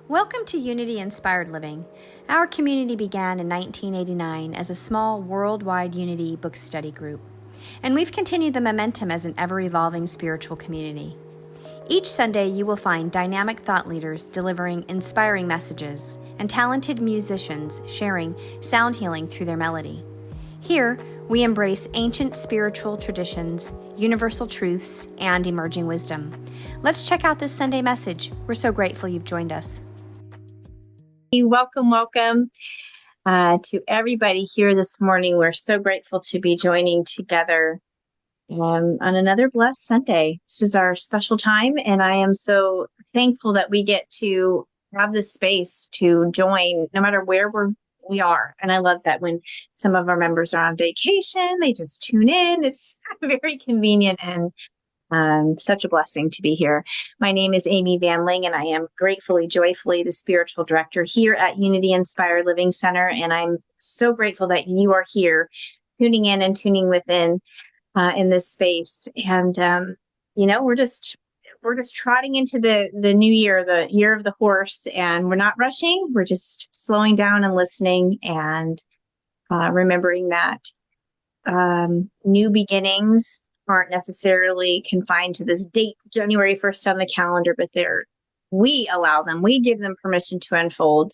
Welcome to Unity Inspired Living. Our community began in 1989 as a small worldwide Unity book study group, and we've continued the momentum as an ever-evolving spiritual community. Each Sunday, you will find dynamic thought leaders delivering inspiring messages and talented musicians sharing sound healing through their melody. Here, we embrace ancient spiritual traditions, universal truths, and emerging wisdom. Let's check out this Sunday message. We're so grateful you've joined us. Welcome to everybody here this morning. We're so grateful to be joining together on another blessed Sunday. This is our special time, and I am so thankful that we get to have this space to join no matter where we are. And I love that when some of our members are on vacation, they just tune in. It's very convenient and such a blessing to be here. My name is Amy Van Ling, and I am gratefully, joyfully the spiritual director here at Unity Inspired Living Center. And I'm so grateful that you are here tuning in and tuning within in this space. And, we're just trotting into the new year, the year of the horse, and we're not rushing. We're just slowing down and listening and remembering that new beginnings aren't necessarily confined to this date, January 1st on the calendar, but we allow them, we give them permission to unfold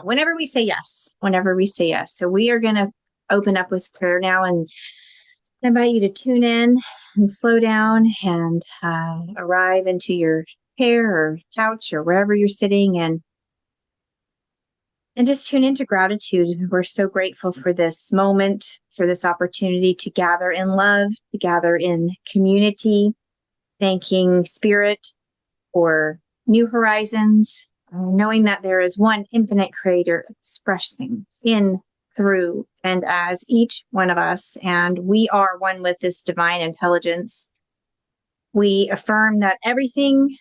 whenever we say yes. So we are going to open up with prayer now and invite you to tune in and slow down and arrive into your chair or couch or wherever you're sitting and just tune into gratitude. We're so grateful for this moment, for this opportunity to gather in love, to gather in community, thanking Spirit for new horizons, knowing that there is one infinite creator expressing in, through, and as each one of us, and we are one with this divine intelligence. We affirm that everything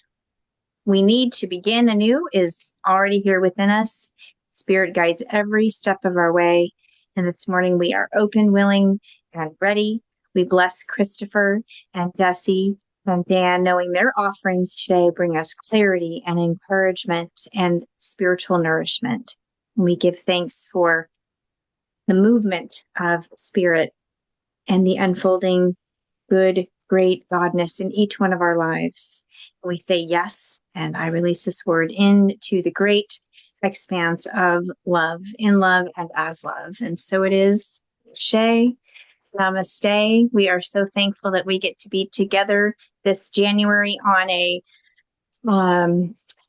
we need to begin anew is already here within us. Spirit guides every step of our way. And this morning we are open, willing, and ready. We bless Christopher and Jesse and Dan, knowing their offerings today bring us clarity and encouragement and spiritual nourishment. And we give thanks for the movement of Spirit and the unfolding good, great godness in each one of our lives. We say yes, and I release this word into the great expanse of love, in love and as love. And so it is. Shay, namaste. We are so thankful that we get to be together this January on a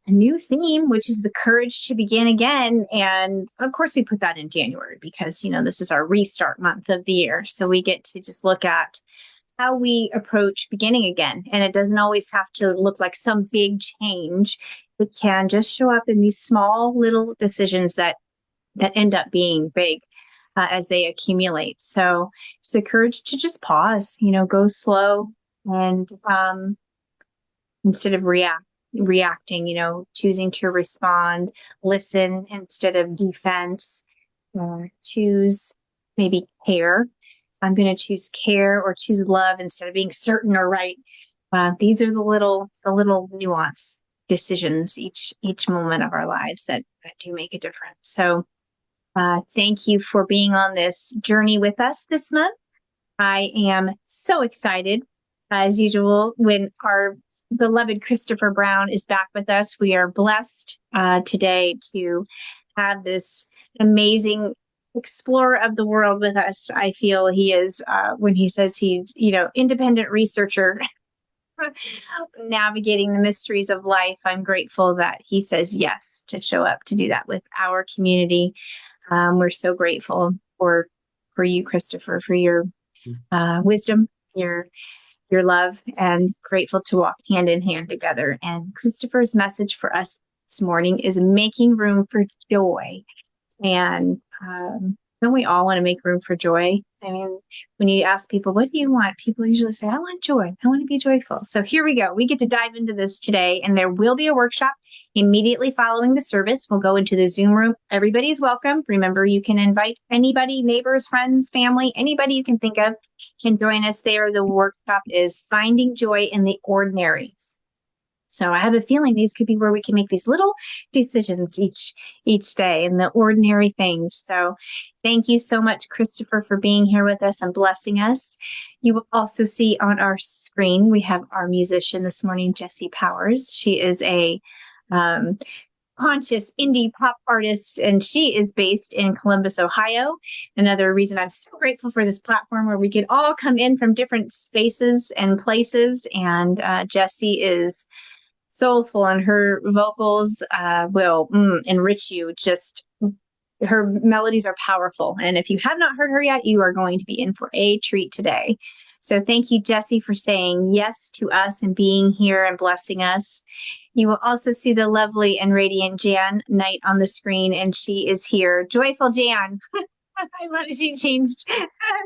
new theme, which is the courage to begin again. And of course, we put that in January because, this is our restart month of the year. So we get to just look at how we approach beginning again. And it doesn't always have to look like some big change. It can just show up in these small little decisions that end up being big as they accumulate. So it's the courage to just pause, go slow and instead of reacting, choosing to respond, listen instead of defense, choose maybe care. I'm going to choose care or choose love instead of being certain or right. These are the little nuance decisions each moment of our lives that do make a difference. So thank you for being on this journey with us this month. I am so excited, as usual, when our beloved Christopher Brown is back with us. We are blessed today to have this amazing explorer of the world with us. I feel he is, when he says he's, independent researcher navigating the mysteries of life. I'm grateful that he says yes to show up to do that with our community. We're so grateful for you, Christopher, for your wisdom, your love, and grateful to walk hand in hand together. And Christopher's message for us this morning is making room for joy. And don't we all want to make room for joy? I mean, when you ask people, what do you want? People usually say, I want joy. I want to be joyful. So here we go. We get to dive into this today, and there will be a workshop immediately following the service. We'll go into the Zoom room. Everybody's welcome. Remember, you can invite anybody, neighbors, friends, family, anybody you can think of can join us there. The workshop is Finding Joy in the Ordinary. So I have a feeling these could be where we can make these little decisions each day and the ordinary things. So thank you so much, Christopher, for being here with us and blessing us. You will also see on our screen, we have our musician this morning, Jessie Powers. She is a conscious indie pop artist, and she is based in Columbus, Ohio. Another reason I'm so grateful for this platform where we can all come in from different spaces and places. And Jessie is soulful, and her vocals will enrich you. Just her melodies are powerful. And if you have not heard her yet, you are going to be in for a treat today. So thank you, Jessie, for saying yes to us and being here and blessing us. You will also see the lovely and radiant Jan Knight on the screen, and she is here. Joyful Jan. She changed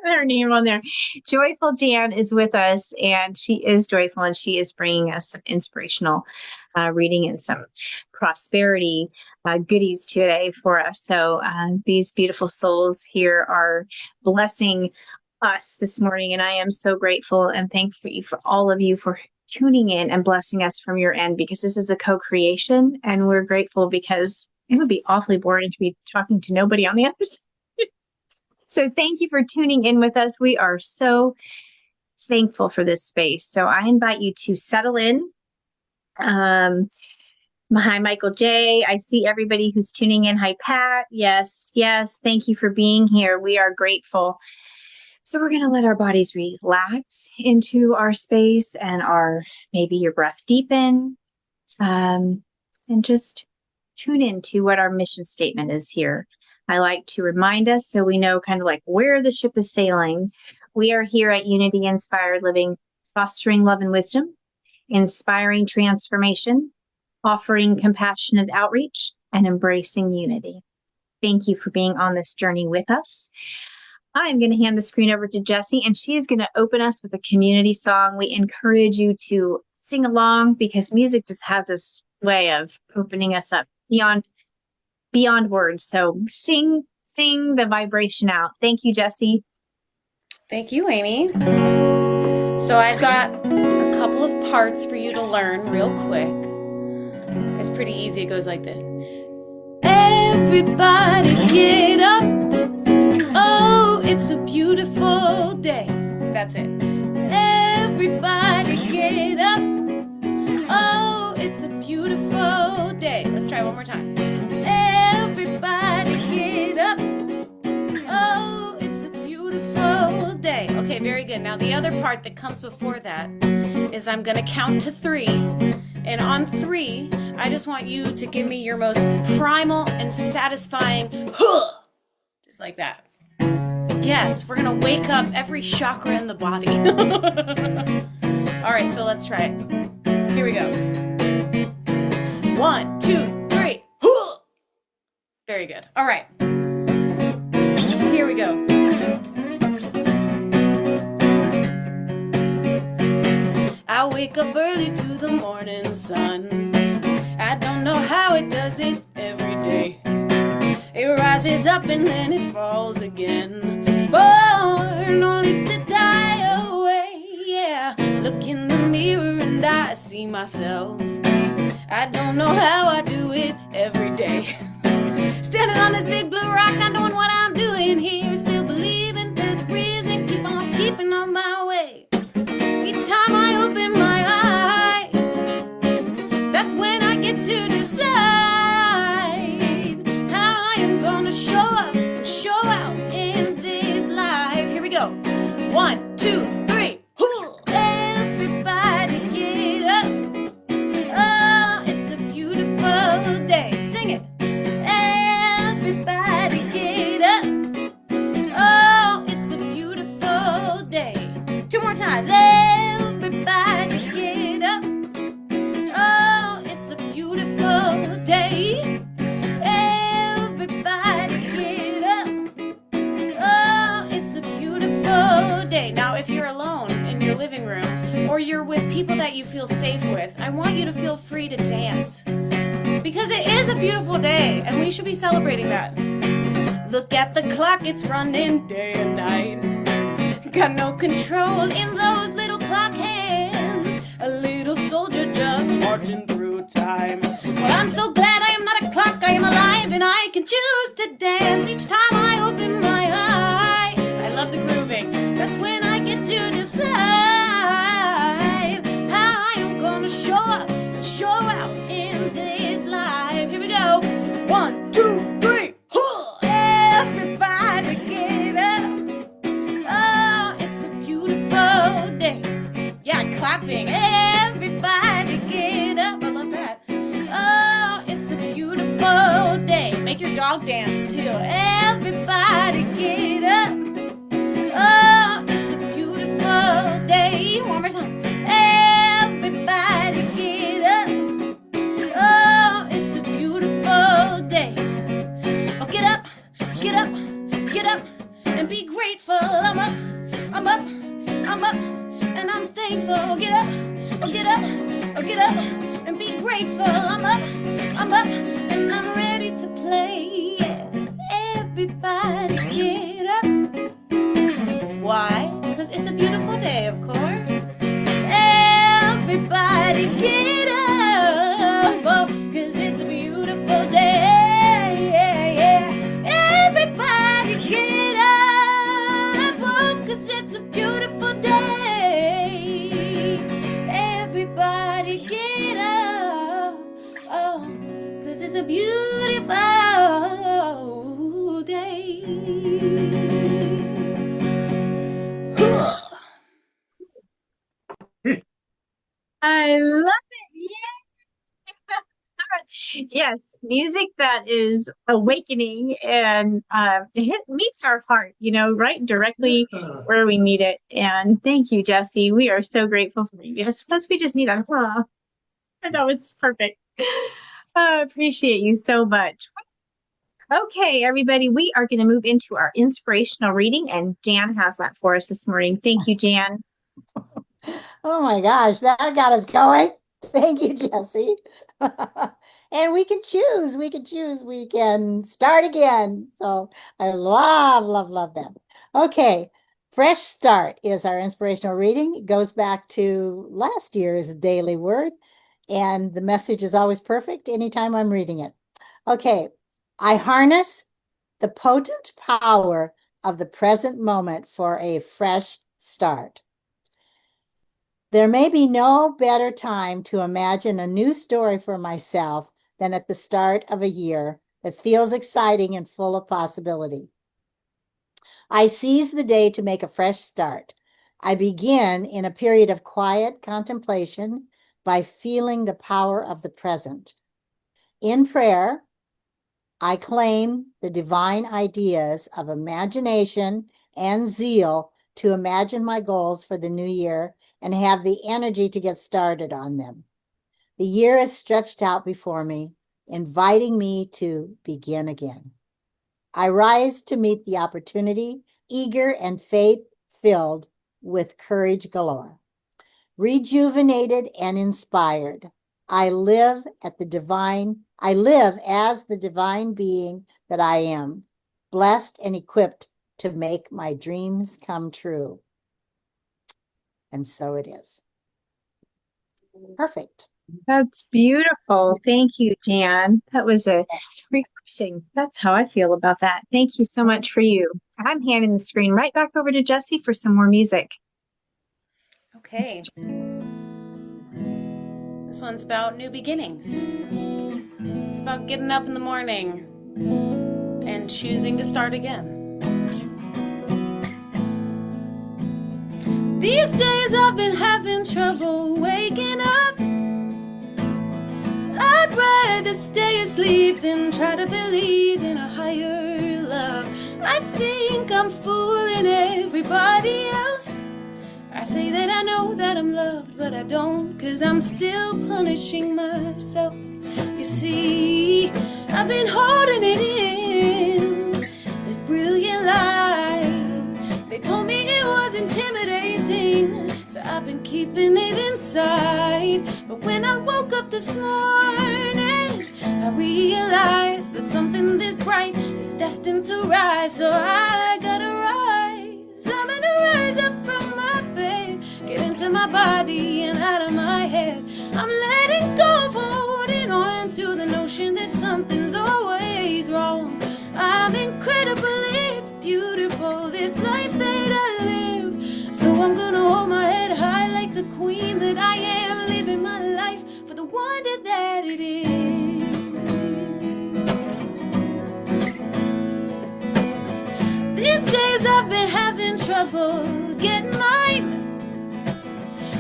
her name on there. Joyful Jan is with us, and she is joyful, and she is bringing us some inspirational reading and some prosperity goodies today for us. So these beautiful souls here are blessing us this morning, and I am so grateful and thankful for all of you for tuning in and blessing us from your end, because this is a co-creation, and we're grateful because it would be awfully boring to be talking to nobody on the other side. So thank you for tuning in with us. We are so thankful for this space. So I invite you to settle in. Hi, Michael J. I see everybody who's tuning in. Hi, Pat. Yes. Thank you for being here. We are grateful. So we're going to let our bodies relax into our space, and maybe your breath deepen, and just tune into what our mission statement is here. I like to remind us so we know kind of like where the ship is sailing. We are here at Unity Inspired Living, fostering love and wisdom, inspiring transformation, offering compassionate outreach, and embracing unity. Thank you for being on this journey with us. I'm going to hand the screen over to Jessie, and she is going to open us with a community song. We encourage you to sing along because music just has this way of opening us up beyond words. So sing the vibration out. Thank you, Jessie. Thank you, Amy. So I've got a couple of parts for you to learn real quick. It's pretty easy. It goes like this. Everybody get up. Oh, it's a beautiful day. That's it. Everybody get up. Oh, it's a beautiful day. Let's try one more time. Everybody get up. Oh, it's a beautiful day. Okay, very good. Now the other part that comes before that is I'm going to count to 3. And on 3, I just want you to give me your most primal and satisfying huh! Just like that. Yes, we're going to wake up every chakra in the body. All right, so let's try it. Here we go. 1, 2, 3. Huh! Very good. All right. Here we go. I wake up early to the morning sun. I don't know how it does it every day. It rises up and then it falls again. Born only to die away. Yeah, look in the mirror and I see myself. I don't know how I do it every day. Standing on this big blue rock, not knowing what I'm doing here. Still believing there's a reason, keep on keeping on my way. Each time I open my eyes, that's when I get to decide how I am gonna show up and show out in this life. Here we go. 1, 2, 3. Everybody get up. Oh, it's a beautiful day. Sing it. Everybody get up. Oh, it's a beautiful day. 2 more times. Everybody get up. Oh, it's a beautiful day. Everybody get up. Oh, it's a beautiful day. Now, if you're alone in your living room or you're with people that you feel safe with, I want you to feel free to dance. Because it is a beautiful day, and we should be celebrating that. Look at the clock, it's running day and night. Got no control in those little clock hands. A little soldier just marching through time. Well, I'm so glad I am not a clock, I am alive, and I can choose to dance each time I open my eyes. I love the grooving, that's when I get to decide how I am gonna show up and show out in this life. Here we go. 1, 2, 3. Everybody get up. Oh, it's a beautiful day. Yeah, clapping. Everybody get up. I love that. Oh, it's a beautiful day. Make your dog dance too. Everybody get up. Oh, it's a beautiful day. One more time. Everybody get up. Oh, it's a beautiful day. Oh, get up, get up, get up, and be grateful. I'm up, I'm up, I'm up, and I'm thankful. Get up, oh, get up, oh, get up, and be grateful. I'm up, and I'm ready to play. Yeah. Everybody get up. Why? Because it's a beautiful day, of course. Everybody get up. Oh, because it's a beautiful day. Yeah, yeah. Everybody get up. Oh, because it's a beautiful day. Everybody get up. Oh, because it's a beautiful day. I love it. Yeah. Yes, music that is awakening and it meets our heart, right directly where we need it. And thank you, Jesse. We are so grateful for you. Sometimes we just need a and that was perfect. I appreciate you so much. Okay, everybody, we are going to move into our inspirational reading, and Jan has that for us this morning. Thank you, Jan. Oh my gosh, that got us going. Thank you, Jesse. And we can choose. We can start again. So I love that. Okay, Fresh Start is our inspirational reading. It goes back to last year's daily word, and the message is always perfect anytime I'm reading it. Okay, I harness the potent power of the present moment for a fresh start. There may be no better time to imagine a new story for myself than at the start of a year that feels exciting and full of possibility. I seize the day to make a fresh start. I begin in a period of quiet contemplation by feeling the power of the present. In prayer, I claim the divine ideas of imagination and zeal to imagine my goals for the new year and have the energy to get started on them. The year is stretched out before me, inviting me to begin again. I rise to meet the opportunity, eager and faith-filled with courage galore. Rejuvenated and inspired, I live as the divine being that I am, blessed and equipped to make my dreams come true. And so it is. Perfect. That's beautiful. Thank you, Jan. That was a refreshing. That's how I feel about that. Thank you so much for you. I'm handing the screen right back over to Jesse for some more music. Okay. This one's about new beginnings. It's about getting up in the morning and choosing to start again. These days I've been having trouble waking up. I'd rather stay asleep than try to believe in a higher love. I think I'm fooling everybody else. I say that I know that I'm loved, but I don't, 'cause I'm still punishing myself. You see, I've been holding it in, this brilliant light. They told me it was intimidating, so I've been keeping it inside. But when I woke up this morning, I realized that something this bright is destined to rise. So I gotta rise. I'm gonna rise up from my bed, get into my body and out of my head. I'm notion that something's always wrong. I'm incredible, it's beautiful, this life that I live. So I'm gonna hold my head high like the queen that I am, living my life for the wonder that it is. These days I've been having trouble getting mine.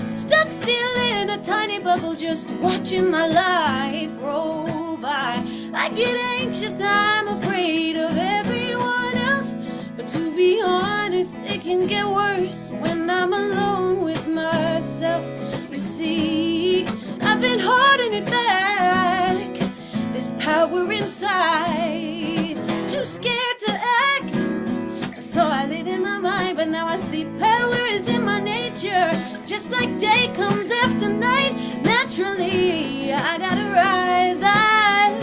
Stuck still in a tiny bubble, just watching my life roll by. I get anxious, I'm afraid of everyone else. But to be honest, it can get worse when I'm alone with myself. You see, I've been holding it back, this power inside, too scared to act. So I live in my mind, but now I see power is in my nature. Just like day comes after night, naturally I gotta rise, I'm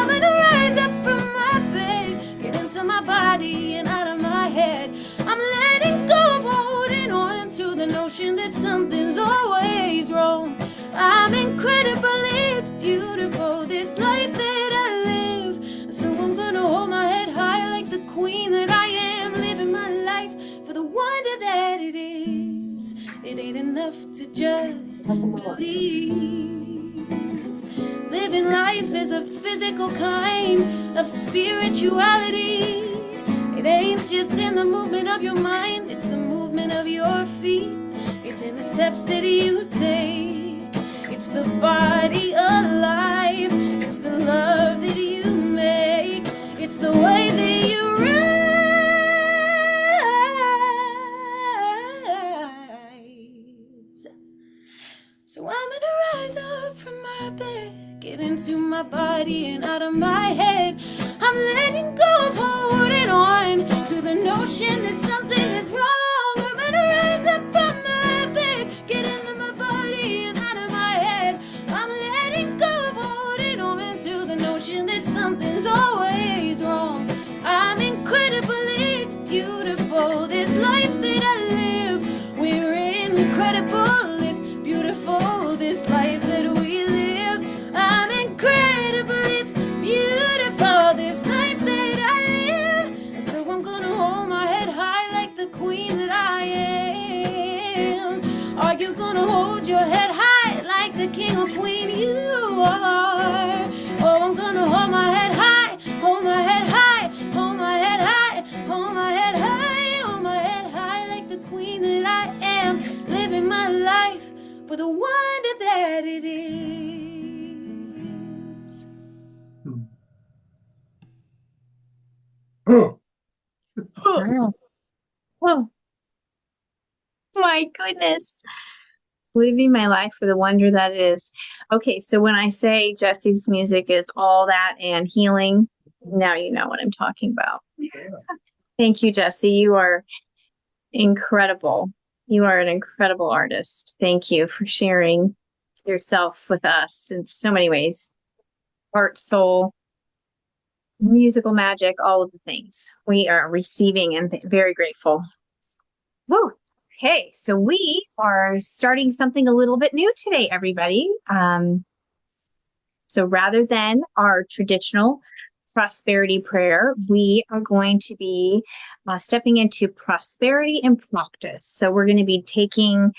gonna rise up from my bed, get into my body and out of my head. I'm letting go of holding on to the notion that something's always wrong. I'm incredible, it's beautiful, this life that I live. So I'm gonna hold my head high like the queen that I am, living my life for the wonder that it is. It ain't enough to just believe. Living life is a physical kind of spirituality. It ain't just in the movement of your mind, it's the movement of your feet. It's in the steps that you take. It's the body alive. It's the love that you make. It's the way that you rise. So I'm gonna rise up from my bed, get into my body and out of my head. I'm letting go of holding on to the notion that something is wrong. I'm gonna rise up from my bed, get into my body and out of my head. I'm letting go of holding on to the notion that something's always wrong. I'm incredible, it's beautiful, this life that I live. We're incredible, it's beautiful, this life that we live. I'm incredible, it's beautiful, this life that I live. And so I'm gonna hold my head high like the queen that I am. Are you gonna hold your head high like the king or queen you are? Oh, I'm gonna hold my head high, hold my head high, hold my head high, hold my head high, hold my head high like the queen that I am, living my life for the wonder that it is. Wow. Oh, my goodness. Living my life for the wonder that it is. Okay, so when I say Jesse's music is all that and healing, now you know what I'm talking about. Thank you, Jesse. You are incredible. You are an incredible artist. Thank you for sharing yourself with us in so many ways. Heart, soul, musical magic, all of the things. We are receiving and very grateful. Woo. Okay, so we are starting something a little bit new today, everybody. So rather than our traditional prosperity prayer, we are going to be stepping into prosperity in practice. So we're going to be taking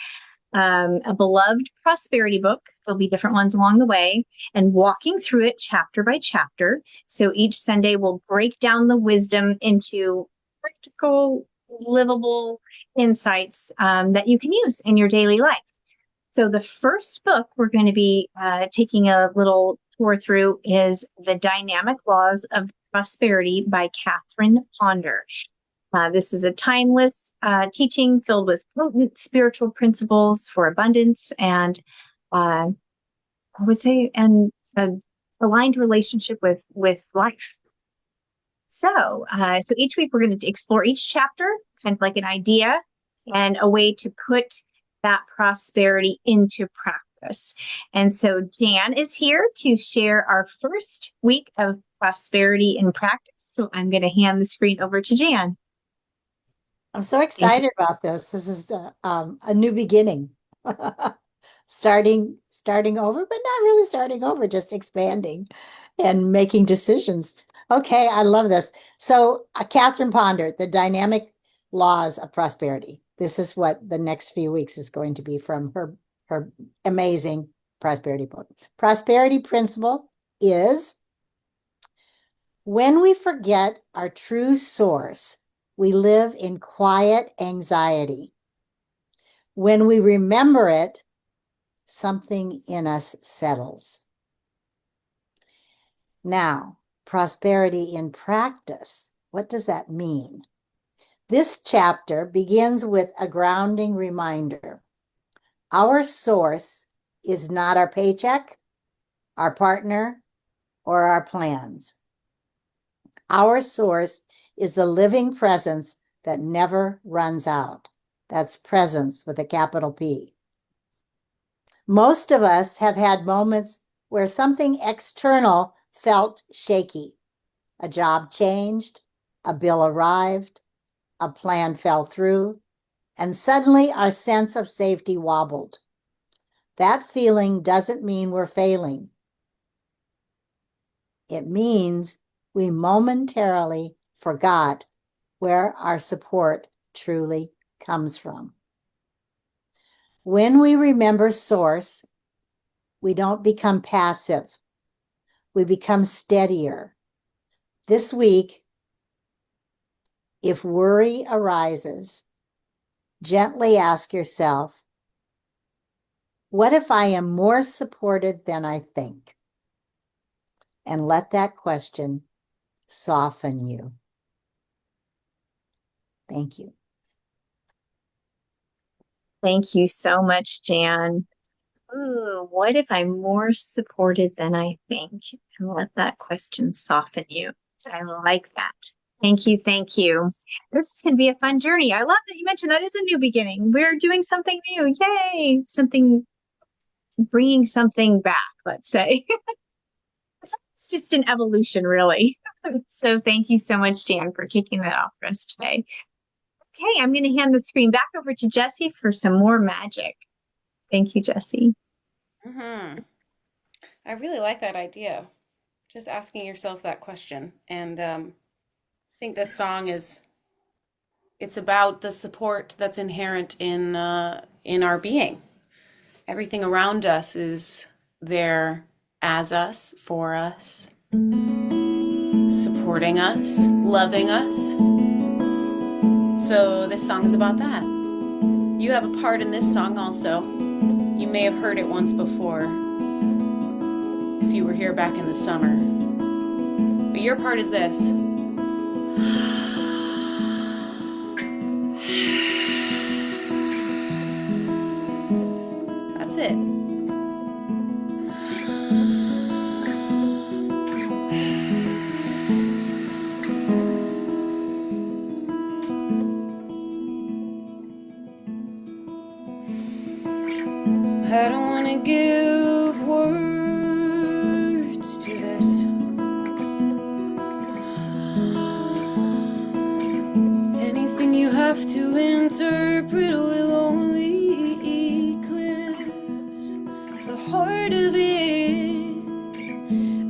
a beloved prosperity book. There'll be different ones along the way, and walking through it chapter by chapter. So each Sunday we'll break down the wisdom into practical, livable insights that you can use in your daily life. So the first book we're going to be taking a little tour through is The Dynamic Laws of Prosperity by Catherine Ponder. This is a timeless teaching filled with potent spiritual principles for abundance and I would say an aligned relationship with life. So each week we're going to explore each chapter, kind of like an idea and a way to put that prosperity into practice. And so Jan is here to share our first week of prosperity in practice. So I'm going to hand the screen over to Jan. I'm so excited about this. This is a new beginning. Starting starting over, but not really starting over, just expanding and making decisions. Okay, I love this. So, Catherine Ponder, The Dynamic Laws of Prosperity. This is what the next few weeks is going to be from her amazing prosperity book. Prosperity principle is when we forget our true source, we live in quiet anxiety. When we remember it, something in us settles. Now, prosperity in practice. What does that mean? This chapter begins with a grounding reminder. Our source is not our paycheck, our partner, or our plans. Our source is the living presence that never runs out. That's presence with a capital P. Most of us have had moments where something external felt shaky. A job changed, a bill arrived, a plan fell through, and suddenly our sense of safety wobbled. That feeling doesn't mean we're failing. It means we momentarily forgot where our support truly comes from. When we remember source, we don't become passive. We become steadier. This week, if worry arises, gently ask yourself, what if I am more supported than I think? And let that question soften you. Thank you. Thank you so much, Jan. Ooh, what if I'm more supported than I think? And let that question soften you. I like that. Thank you. Thank you. This is going to be a fun journey. I love that you mentioned that is a new beginning. We're doing something new. Yay. Something, bringing something back, let's say. It's just an evolution, really. So thank you so much, Jan, for kicking that off for us today. Okay, I'm going to hand the screen back over to Jessie for some more magic. Thank you, Jessie. I really like that idea. Just asking yourself that question. And I think this song it's about the support that's inherent in our being. Everything around us is there as us, for us, supporting us, loving us. So this song is about that. You have a part in this song also. You may have heard it once before if you were here back in the summer. But your part is this. That's it. I don't want to give words to this. Anything you have to interpret will only eclipse the heart of it.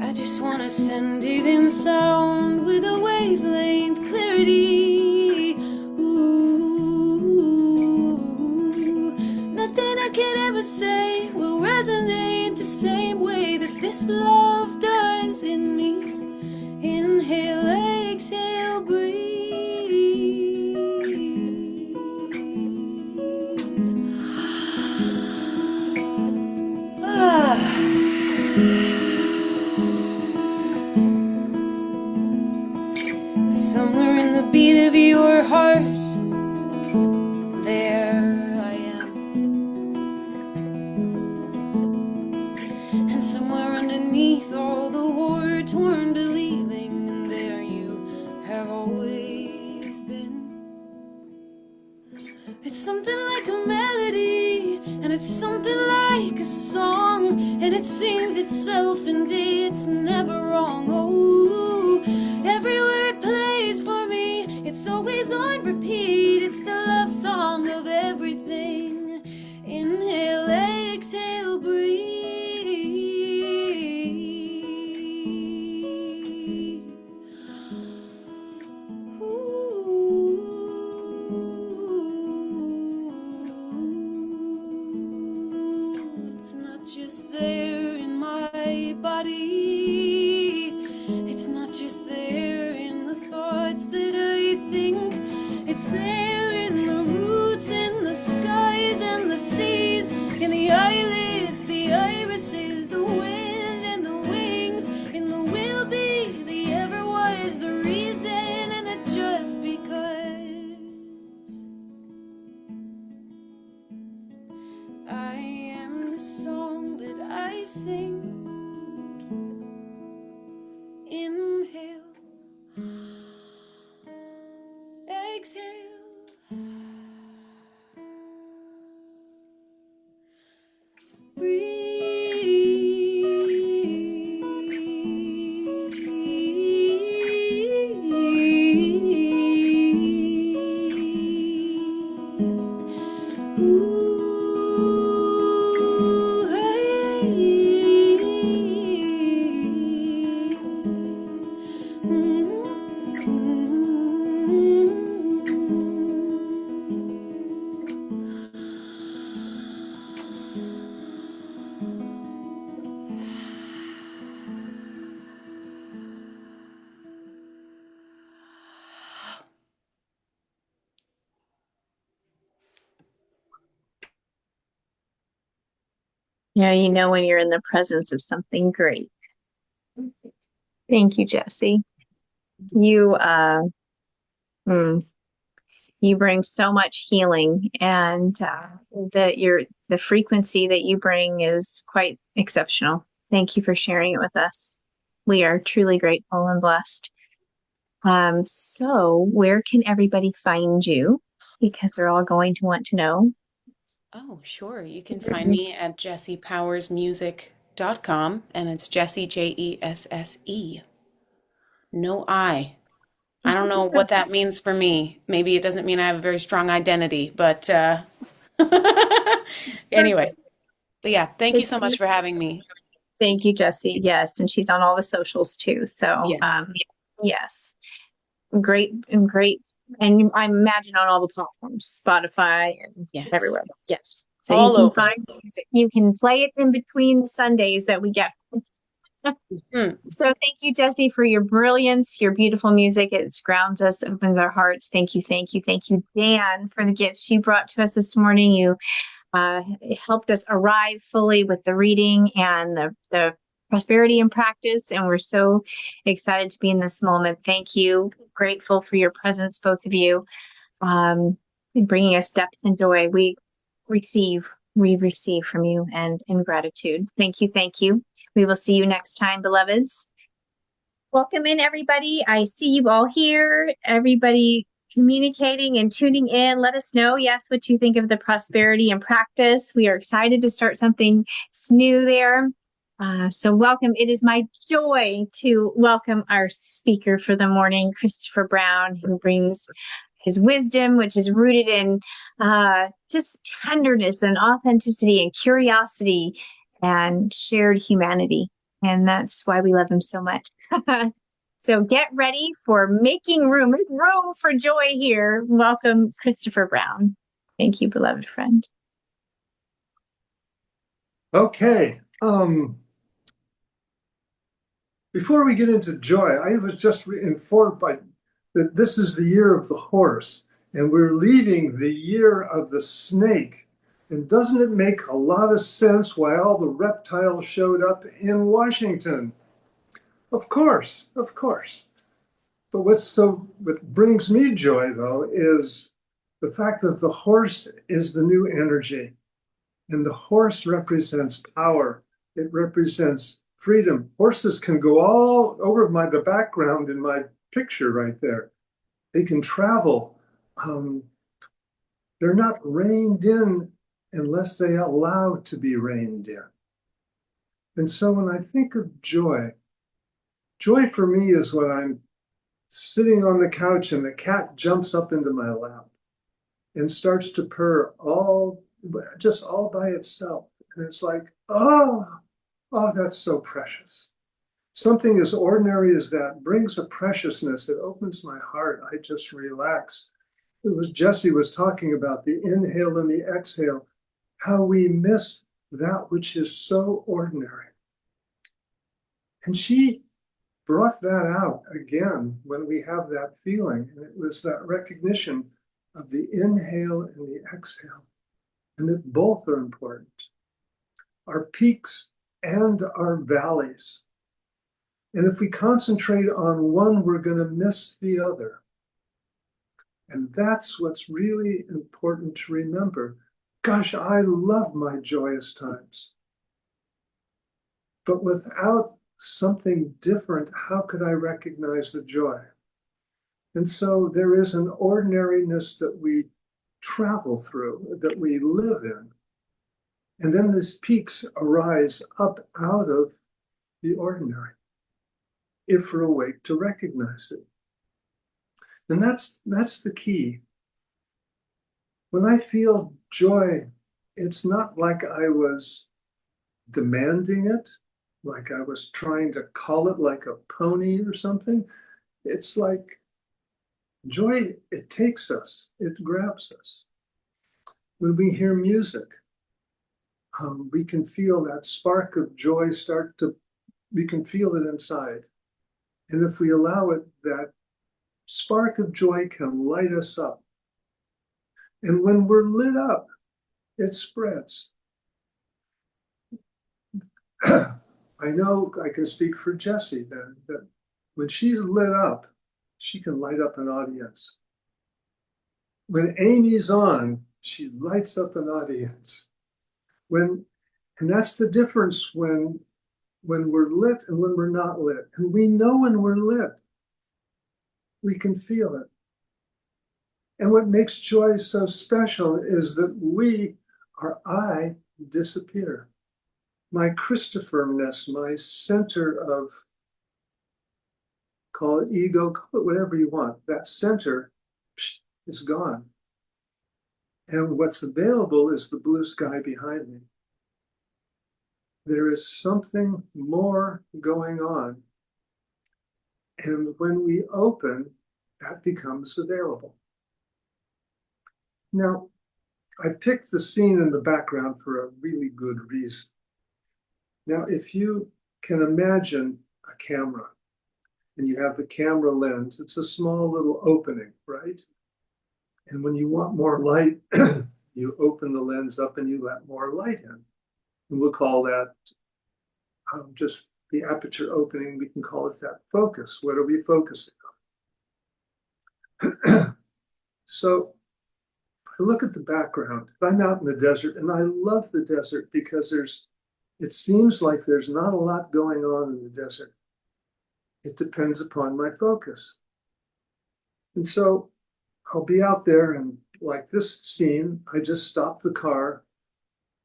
I just want to send it in sound with a wavelength clarity. Ooh, nothing I can ever say will resonate the same way that this love does in me. Inhale, exhale, breathe. Somewhere in the beat of your heart, there I am. And somewhere underneath all the war-torn believing, and there you have always been. It's something like a melody, and it's something like a song, and it sings itself, and it's never wrong. Oh, everywhere it plays for me, it's always on repeat. It's the love song of everything. Inhale, exhale, breathe. body. It's not just there in the thoughts that I think, it's there in the roots, in the skies and the seas, in the eyelids, the irises, the wind and the wings, in the will be, the ever was, the reason, and the just because. I am the song that I sing. Inhale, exhale, breathe. Ooh, Yeah, you know when you're in the presence of something great. Thank you, Jesse. You mm, you bring so much healing, and the frequency that you bring is quite exceptional. Thank you for sharing it with us. We are truly grateful and blessed. So where can everybody find you? Because they're all going to want to know. Oh, sure. You can find me at jessiepowersmusic.com, and it's Jessie, Jesse. No I. I don't know what that means for me. Maybe it doesn't mean I have a very strong identity, but anyway. But yeah, thank you so much for having me. Thank you, Jesse. Yes, and she's on all the socials too. So, Yes. yes, great and great, and I imagine on all the platforms, Spotify and Yes. everywhere. Yes, so All you can over. find music. You can play it in between the Sundays that we get. Hmm. So, thank you, Jesse, for your brilliance, your beautiful music. It grounds us, opens our hearts. Thank you, thank you, thank you, Dan, for the gifts you brought to us this morning. You helped us arrive fully with the reading and the prosperity in practice. And we're so excited to be in this moment. Thank you. Grateful for your presence, both of you, bringing us depth and joy. We receive from you and in gratitude. Thank you. Thank you. We will see you next time, beloveds. Welcome in, everybody. I see you all here. Everybody communicating and tuning in. Let us know, yes, what you think of the prosperity and practice. We are excited to start something new there. So welcome. It is my joy to welcome our speaker for the morning, Christopher Brown, who brings his wisdom, which is rooted in just tenderness and authenticity and curiosity and shared humanity. And that's why we love him so much. So get ready for making room. Make room for joy here. Welcome, Christopher Brown. Thank you, beloved friend. Okay. Before we get into joy, I was just informed that this is the year of the horse, and we're leaving the year of the snake. And doesn't it make a lot of sense why all the reptiles showed up in Washington? Of course, of course. But what brings me joy, though, is the fact that the horse is the new energy. And the horse represents power. It represents freedom. Horses can go all over the background in my picture right there. They can travel. They're not reined in unless they allow to be reined in. And so when I think of joy for me is when I'm sitting on the couch and the cat jumps up into my lap and starts to purr all by itself. And it's like, oh, that's so precious. Something as ordinary as that brings a preciousness. It opens my heart. I just relax. It was Jesse was talking about the inhale and the exhale, how we miss that which is so ordinary. And she brought that out again when we have that feeling. And it was that recognition of the inhale and the exhale, and that both are important. Our peaks and our valleys. And if we concentrate on one, we're going to miss the other. And that's what's really important to remember. Gosh, I love my joyous times. But without something different, how could I recognize the joy? And so there is an ordinariness that we travel through, that we live in. And then these peaks arise up out of the ordinary, if we're awake to recognize it. And that's the key. When I feel joy, it's not like I was demanding it, like I was trying to call it like a pony or something. It's like joy, it takes us, it grabs us. When we hear music, we can feel that spark of joy we can feel it inside. And if we allow it, that spark of joy can light us up. And when we're lit up, it spreads. I know I can speak for Jessie then, that when she's lit up, she can light up an audience. When Amy's on, she lights up an audience. And that's the difference when we're lit and when we're not lit. And we know when we're lit. We can feel it. And what makes joy so special is that I disappear. My Christopher-ness, my center of, call it ego, call it whatever you want, that center is gone. And what's available is the blue sky behind me. There is something more going on. And when we open, that becomes available. Now, I picked the scene in the background for a really good reason. Now, if you can imagine a camera, and you have the camera lens, it's a small little opening, right? And when you want more light, you open the lens up and you let more light in. And we'll call that just the aperture opening. We can call it that focus. What are we focusing on? So I look at the background. I'm out in the desert, and I love the desert because it seems like there's not a lot going on in the desert. It depends upon my focus. And so I'll be out there, and like this scene, I just stopped the car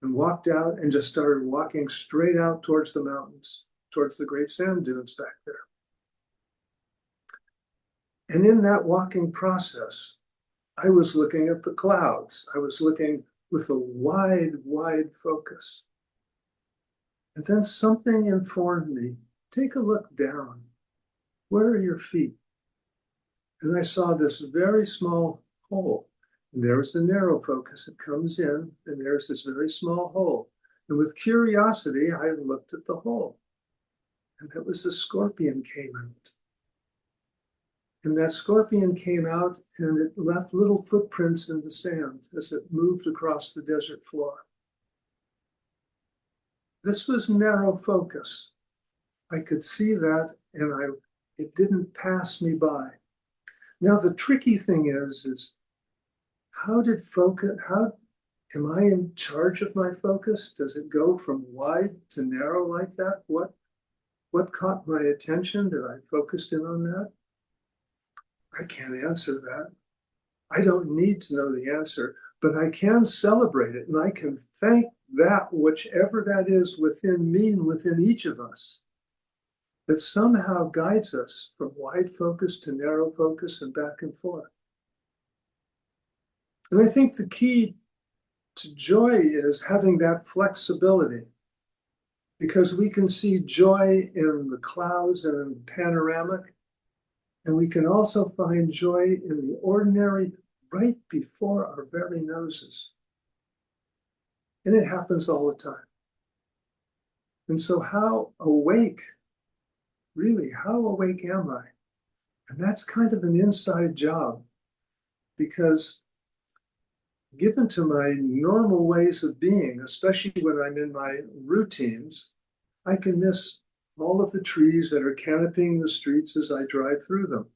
and walked out and just started walking straight out towards the mountains, towards the great sand dunes back there. And in that walking process, I was looking at the clouds. I was looking with a wide, wide focus. And then something informed me, take a look down. Where are your feet? And I saw this very small hole. And there was the narrow focus. It comes in, and there's this very small hole. And with curiosity, I looked at the hole. And that was a scorpion came out. And that scorpion came out, and it left little footprints in the sand as it moved across the desert floor. This was narrow focus. I could see that, and it didn't pass me by. Now, the tricky thing is how am I in charge of my focus? Does it go from wide to narrow like that? What caught my attention that I focused in on that? I can't answer that. I don't need to know the answer, but I can celebrate it, and I can thank that, whichever that is within me and within each of us, that somehow guides us from wide focus to narrow focus and back and forth. And I think the key to joy is having that flexibility, because we can see joy in the clouds and in the panoramic, and we can also find joy in the ordinary right before our very noses. And it happens all the time. And so how awake really, how awake am I? And that's kind of an inside job, because given to my normal ways of being, especially when I'm in my routines, I can miss all of the trees that are canopying the streets as I drive through them.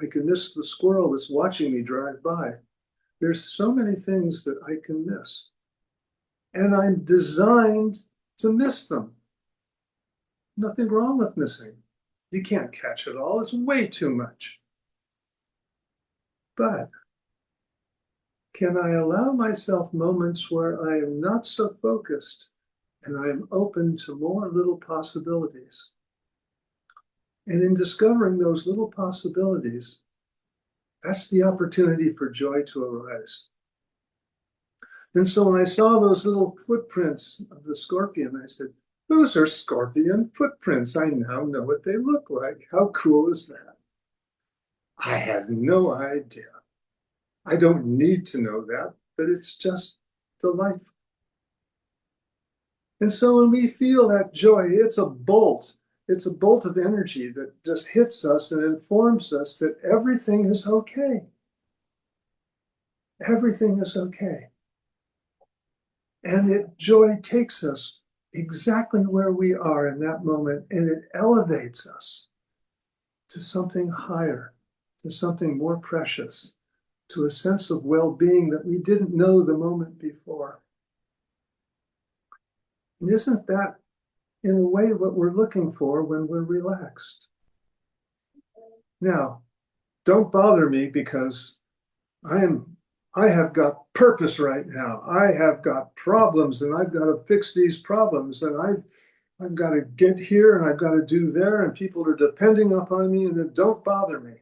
I can miss the squirrel that's watching me drive by. There's so many things that I can miss. And I'm designed to miss them. Nothing wrong with missing. You can't catch it all. It's way too much. But can I allow myself moments where I am not so focused and I am open to more little possibilities? And in discovering those little possibilities, that's the opportunity for joy to arise. And so when I saw those little footprints of the scorpion, I said, those are scorpion footprints. I now know what they look like. How cool is that? I had no idea. I don't need to know that, but it's just delightful. And so when we feel that joy, it's a bolt. It's a bolt of energy that just hits us and informs us that everything is okay. Everything is okay. And joy takes us exactly where we are in that moment, and it elevates us to something higher, to something more precious, to a sense of well-being that we didn't know the moment before. And isn't that, in a way, what we're looking for when we're relaxed? Now, don't bother me, because I have got purpose right now. I have got problems, and I've got to fix these problems, and I've got to get here, and I've got to do there, and people are depending upon me, and don't bother me.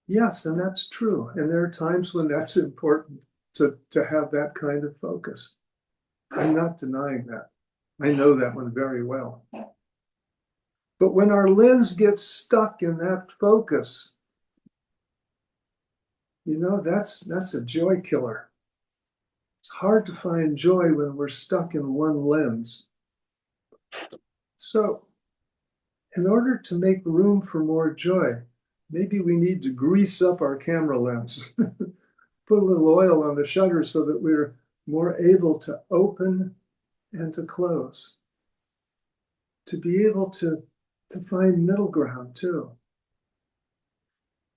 Yes, and that's true. And there are times when that's important to have that kind of focus. I'm not denying that. I know that one very well. But when our lens gets stuck in that focus, you know, that's a joy killer. It's hard to find joy when we're stuck in one lens. So, in order to make room for more joy, maybe we need to grease up our camera lens, put a little oil on the shutter so that we're more able to open and to close, to be able to find middle ground too.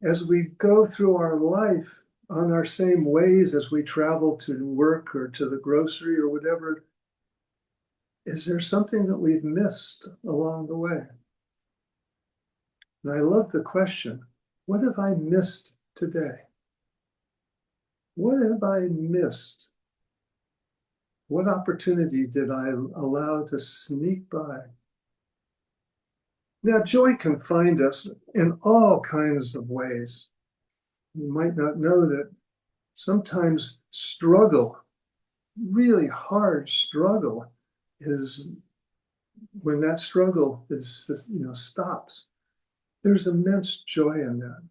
As we go through our life on our same ways as we travel to work or to the grocery or whatever, is there something that we've missed along the way? And I love the question, what have I missed today? What have I missed? What opportunity did I allow to sneak by? Now, joy can find us in all kinds of ways. You might not know that sometimes struggle, really hard struggle, is when that struggle is, stops. There's immense joy in that.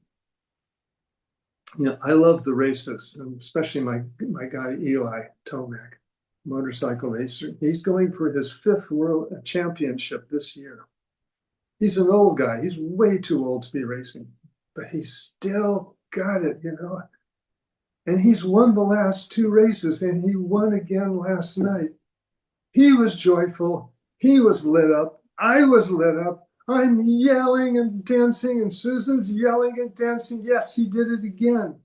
I love the races, and especially my guy Eli Tomac, motorcycle racer. He's going for his 5th world championship this year. He's an old guy. He's way too old to be racing, but he's still got it, And he's won the last 2 races, and he won again last night. He was joyful. He was lit up. I was lit up. I'm yelling and dancing, and Susan's yelling and dancing. Yes, he did it again.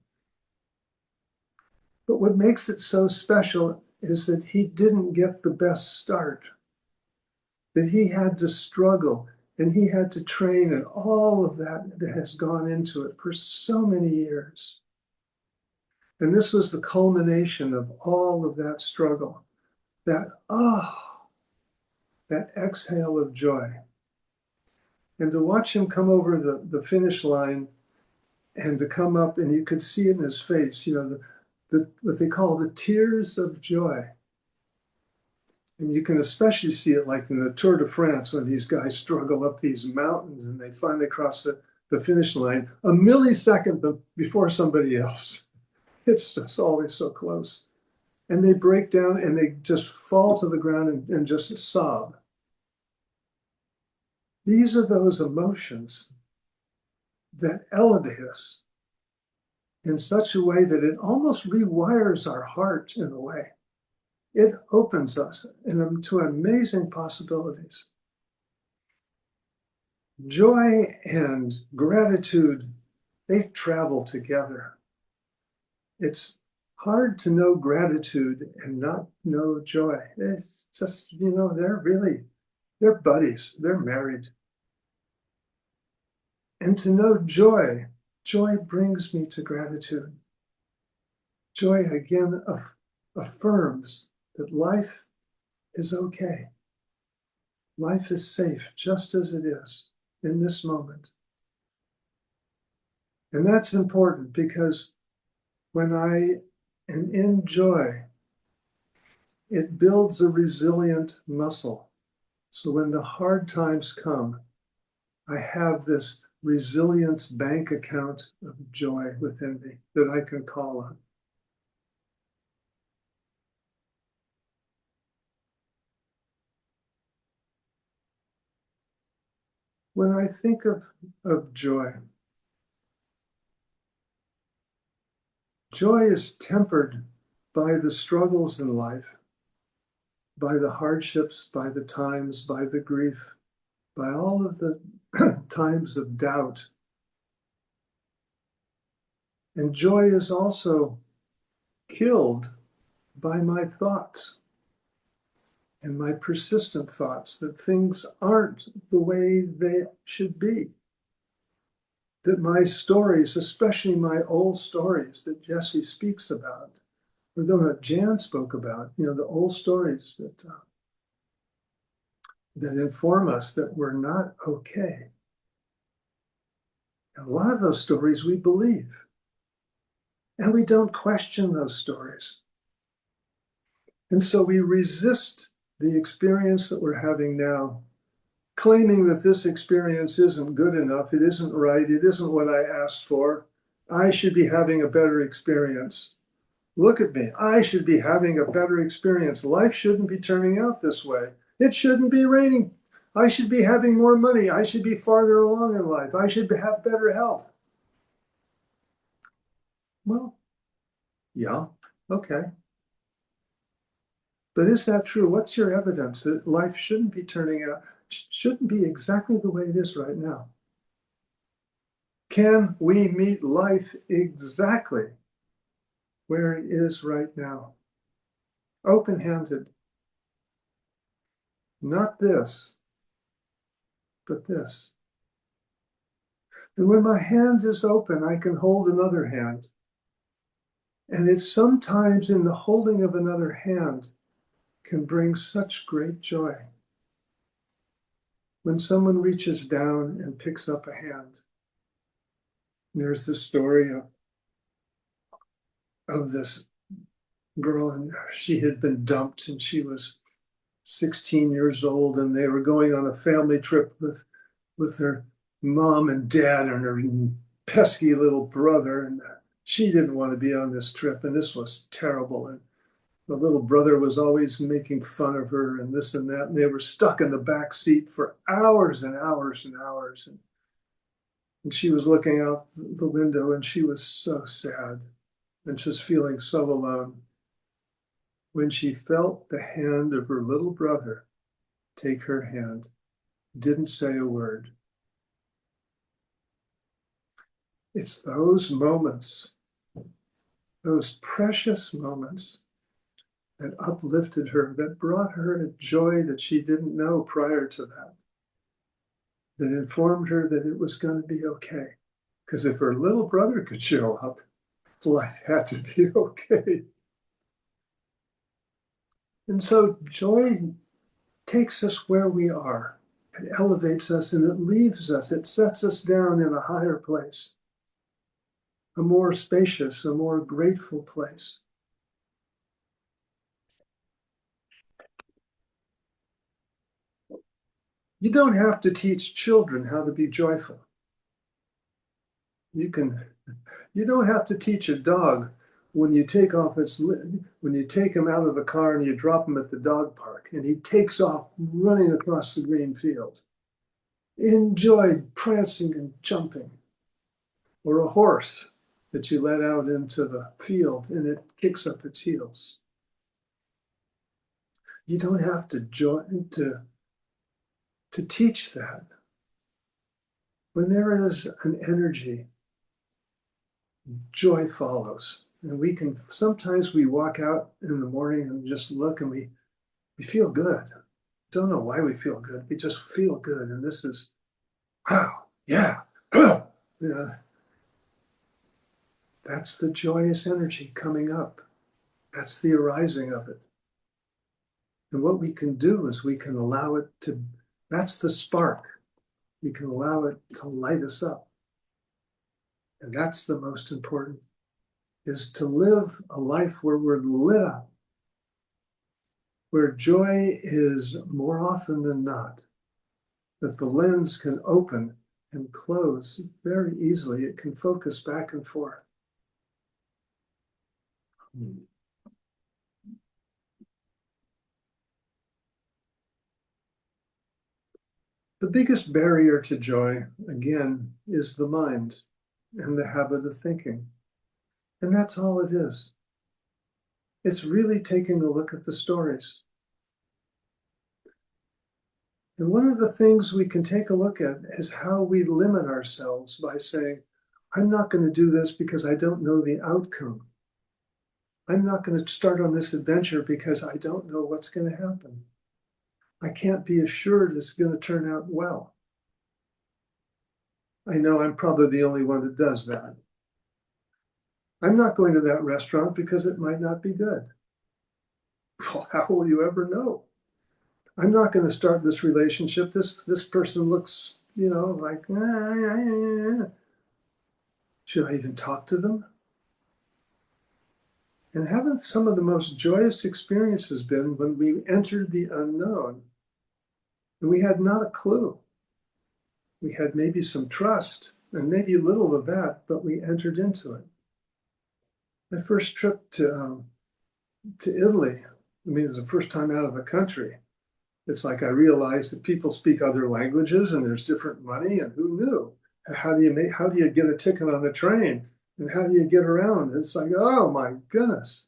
But what makes it so special is that he didn't get the best start, that he had to struggle and he had to train, and all of that has gone into it for so many years. And this was the culmination of all of that struggle, that exhale of joy. And to watch him come over the finish line and to come up, and you could see it in his face, what they call the tears of joy. And you can especially see it like in the Tour de France, when these guys struggle up these mountains and they finally cross the finish line a millisecond before somebody else. It's just always so close. And they break down and they just fall to the ground and just sob. These are those emotions that elevate us in such a way that it almost rewires our heart in a way. It opens us to amazing possibilities. Joy and gratitude, they travel together. It's hard to know gratitude and not know joy. It's just, they're buddies, they're married. And to know joy, joy brings me to gratitude. Joy again affirms that life is okay. Life is safe just as it is in this moment. And that's important because when I am in joy, it builds a resilient muscle. So when the hard times come, I have this resilience bank account of joy within me that I can call on. When I think of joy, joy is tempered by the struggles in life, by the hardships, by the times, by the grief, by all of the times of doubt. And joy is also killed by my thoughts and my persistent thoughts that things aren't the way they should be. That my stories, especially my old stories that Jesse speaks about, or that Jan spoke about, the old stories that inform us that we're not okay. And a lot of those stories we believe. And we don't question those stories. And so we resist the experience that we're having now, claiming that this experience isn't good enough, it isn't right, it isn't what I asked for. I should be having a better experience. Look at me, I should be having a better experience. Life shouldn't be turning out this way. It shouldn't be raining. I should be having more money. I should be farther along in life. I should have better health. Well, yeah, okay. But is that true? What's your evidence that life shouldn't be turning out, shouldn't be exactly the way it is right now? Can we meet life exactly where it is right now? Open-handed. Not this, but this. And when my hand is open, I can hold another hand. And it's sometimes in the holding of another hand can bring such great joy. When someone reaches down and picks up a hand, there's the story of this girl, and she had been dumped, and she was 16 years old, and they were going on a family trip with her mom and dad and her pesky little brother, and she didn't want to be on this trip, and this was terrible. And the little brother was always making fun of her and this and that. And they were stuck in the back seat for hours and hours and hours. And she was looking out the window and she was so sad and just feeling so alone. When she felt the hand of her little brother take her hand, didn't say a word. It's those moments, those precious moments that uplifted her, that brought her a joy that she didn't know prior to that, that informed her that it was going to be okay. Because if her little brother could show up, life had to be okay. And so joy takes us where we are. It elevates us and it leaves us. It sets us down in a higher place, a more spacious, a more grateful place. You don't have to teach children how to be joyful. You don't have to teach a dog when you take him out of the car and you drop him at the dog park and he takes off running across the green field. enjoyed prancing and jumping, or a horse that you let out into the field and it kicks up its heels. You don't have to teach that. When there is an energy, joy follows. And sometimes we walk out in the morning and just look and we feel good. Don't know why we feel good. We just feel good. And this is, wow, yeah. Yeah. That's the joyous energy coming up. That's the arising of it. And what we can do is we can allow it to, that's the spark. We can allow it to light us up. And that's the most important, is to live a life where we're lit up, where joy is more often than not, that the lens can open and close very easily. It can focus back and forth. The biggest barrier to joy, again, is the mind and the habit of thinking. And that's all it is. It's really taking a look at the stories. And one of the things we can take a look at is how we limit ourselves by saying, I'm not going to do this because I don't know the outcome. I'm not going to start on this adventure because I don't know what's going to happen. I can't be assured it's going to turn out well. I know I'm probably the only one that does that. I'm not going to that restaurant because it might not be good. Well, how will you ever know? I'm not going to start this relationship. This person looks, like, should I even talk to them? And haven't some of the most joyous experiences been when we entered the unknown and we had not a clue? We had maybe some trust and maybe a little of that, but we entered into it. My first trip to Italy, it was the first time out of the country. It's like I realized that people speak other languages and there's different money, and who knew? How do you get a ticket on the train? And how do you get around? It's like, oh my goodness.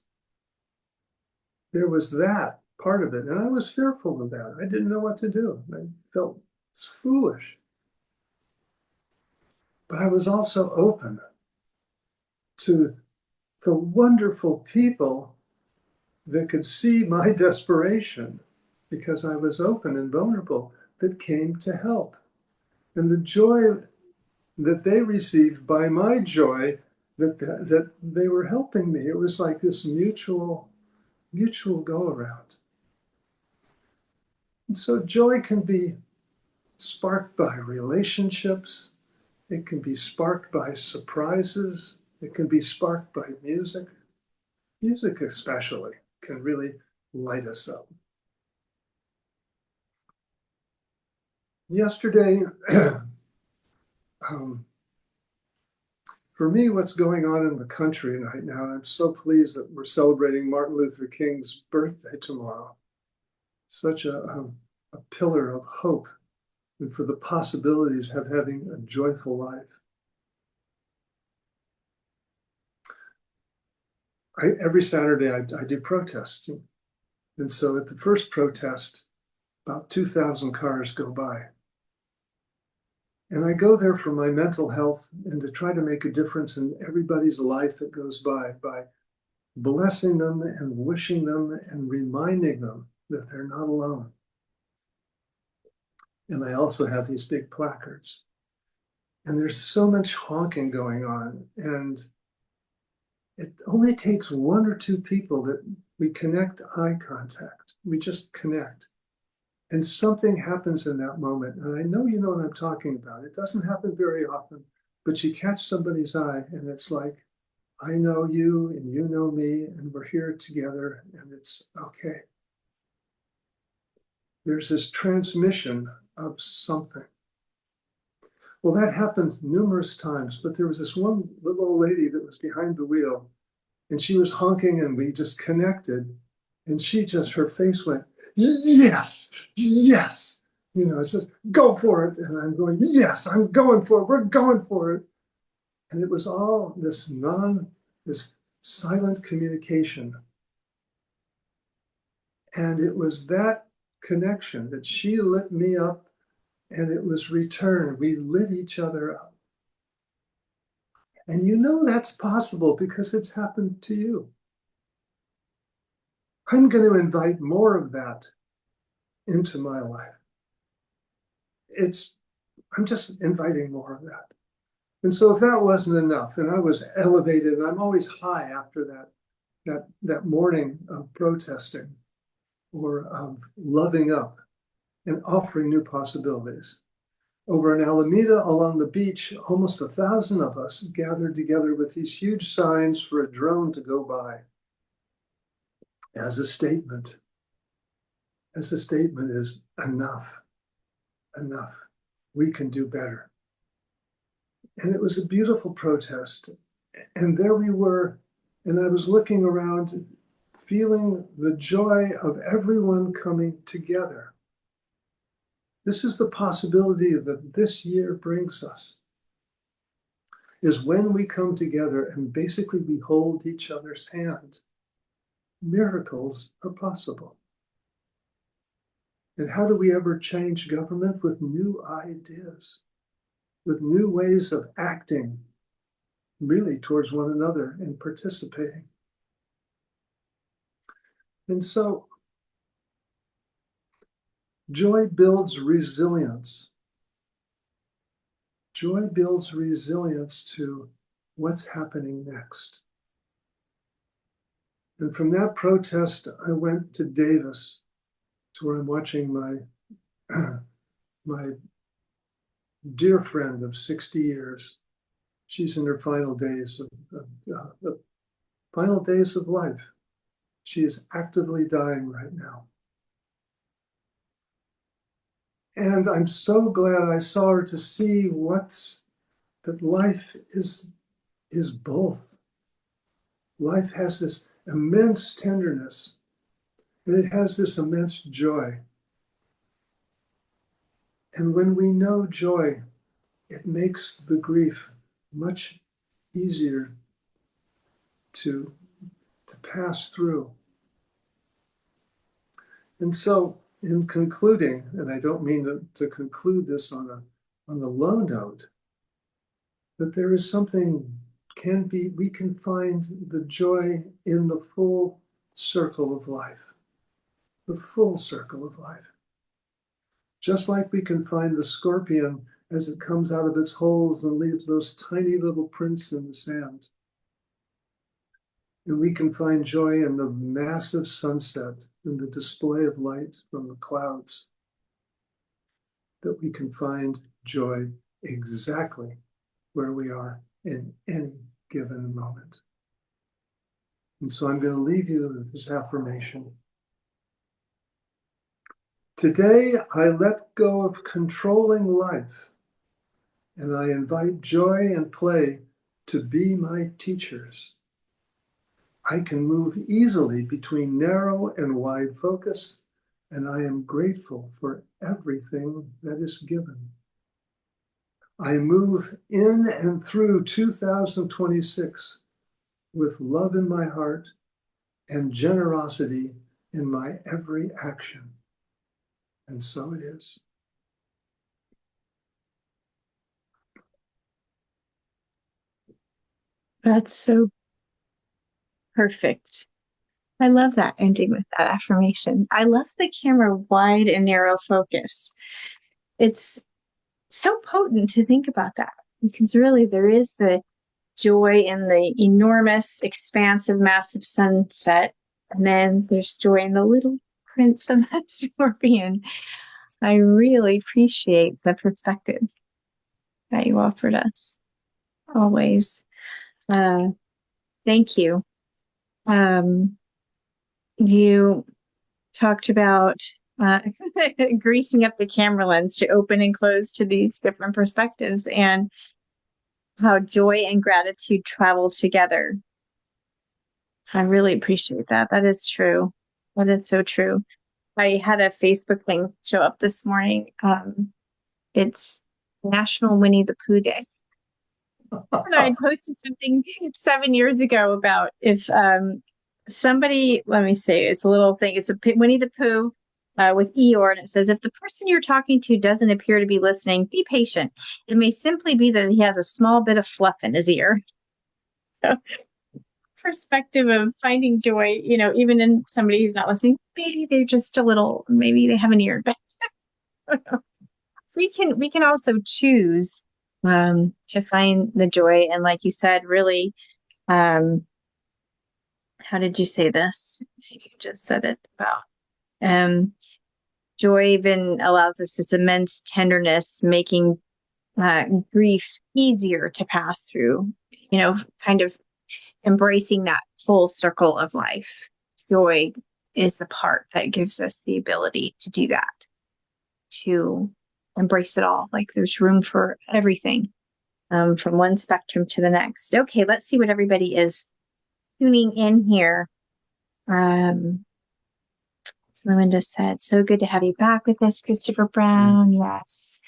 There was that part of it. And I was fearful of that. I didn't know what to do. I felt it's foolish. But I was also open to the wonderful people that could see my desperation because I was open and vulnerable, that came to help. And the joy that they received by my joy, that they were helping me. It was like this mutual go around. And so joy can be sparked by relationships. It can be sparked by surprises. It can be sparked by music. Music especially can really light us up. Yesterday, for me, what's going on in the country right now, I'm so pleased that we're celebrating Martin Luther King's birthday tomorrow. Such a pillar of hope and for the possibilities of having a joyful life. Every Saturday I do protesting. And so at the first protest, about 2,000 cars go by. And I go there for my mental health and to try to make a difference in everybody's life that goes by blessing them and wishing them and reminding them that they're not alone. And I also have these big placards. And there's so much honking going on. And it only takes one or two people that we connect eye contact. We just connect. And something happens in that moment. And I know you know what I'm talking about. It doesn't happen very often, but you catch somebody's eye and it's like, I know you and you know me and we're here together and it's okay. There's this transmission of something. Well, that happened numerous times, but there was this one little old lady that was behind the wheel and she was honking and we just connected and her face went, yes, yes. It says, go for it. And I'm going, yes, I'm going for it. We're going for it. And it was all this silent communication. And it was that connection that she lit me up, and it was return. We lit each other up. And that's possible because it's happened to you. I'm going to invite more of that into my life. I'm just inviting more of that. And so if that wasn't enough, and I was elevated, and I'm always high after that morning of protesting or of loving up and offering new possibilities. Over in Alameda along the beach, almost 1,000 of us gathered together with these huge signs for a drone to go by as a statement. As the statement is enough, enough. We can do better. And it was a beautiful protest. And there we were, and I was looking around, feeling the joy of everyone coming together. This is the possibility that this year brings us, is when we come together and basically we hold each other's hands, miracles are possible. And how do we ever change government? With new ideas, with new ways of acting, really towards one another and participating. And so, joy builds resilience. Joy builds resilience to what's happening next. And from that protest, I went to Davis, to where I'm watching my dear friend of 60 years. She's in her final days of life. She is actively dying right now. And I'm so glad I saw her, to see that life is both. Life has this immense tenderness, and it has this immense joy. And when we know joy, it makes the grief much easier to pass through. And so, in concluding, and I don't mean to conclude this on a low note, that there is something we can find the joy in the full circle of life. The full circle of life. Just like we can find the scorpion as it comes out of its holes and leaves those tiny little prints in the sand. And we can find joy in the massive sunset and the display of light from the clouds. That we can find joy exactly where we are in any given moment. And so I'm going to leave you with this affirmation. Today, I let go of controlling life, and I invite joy and play to be my teachers. I can move easily between narrow and wide focus, and I am grateful for everything that is given. I move in and through 2026 with love in my heart and generosity in my every action. And so it is. That's so perfect. I love that ending with that affirmation. I love the camera wide and narrow focus. It's so potent to think about that, because really there is the joy in the enormous, expansive, massive sunset. And then there's joy in the little prints of that scorpion. I really appreciate the perspective that you offered us. Always. Thank you. You talked about greasing up the camera lens to open and close to these different perspectives, and how joy and gratitude travel together. I really appreciate that. That is true. That is so true. I had a Facebook thing show up this morning. It's National Winnie the Pooh Day. And I had posted something 7 years ago about if somebody, let me see, it's a little thing. It's a Winnie the Pooh with Eeyore, and it says, if the person you're talking to doesn't appear to be listening, be patient. It may simply be that he has a small bit of fluff in his ear. So, perspective of finding joy, even in somebody who's not listening. Maybe they're just a little, maybe they have an ear, but we can also choose to find the joy. And like you said, really, how did you say this? You just said it about joy even allows us this immense tenderness, making grief easier to pass through, kind of embracing that full circle of life. Joy is the part that gives us the ability to do that, to embrace it all. Like there's room for everything from one spectrum to the next. Okay, let's see what everybody is tuning in here. Linda said, so good to have you back with us, Christopher Brown. Yes.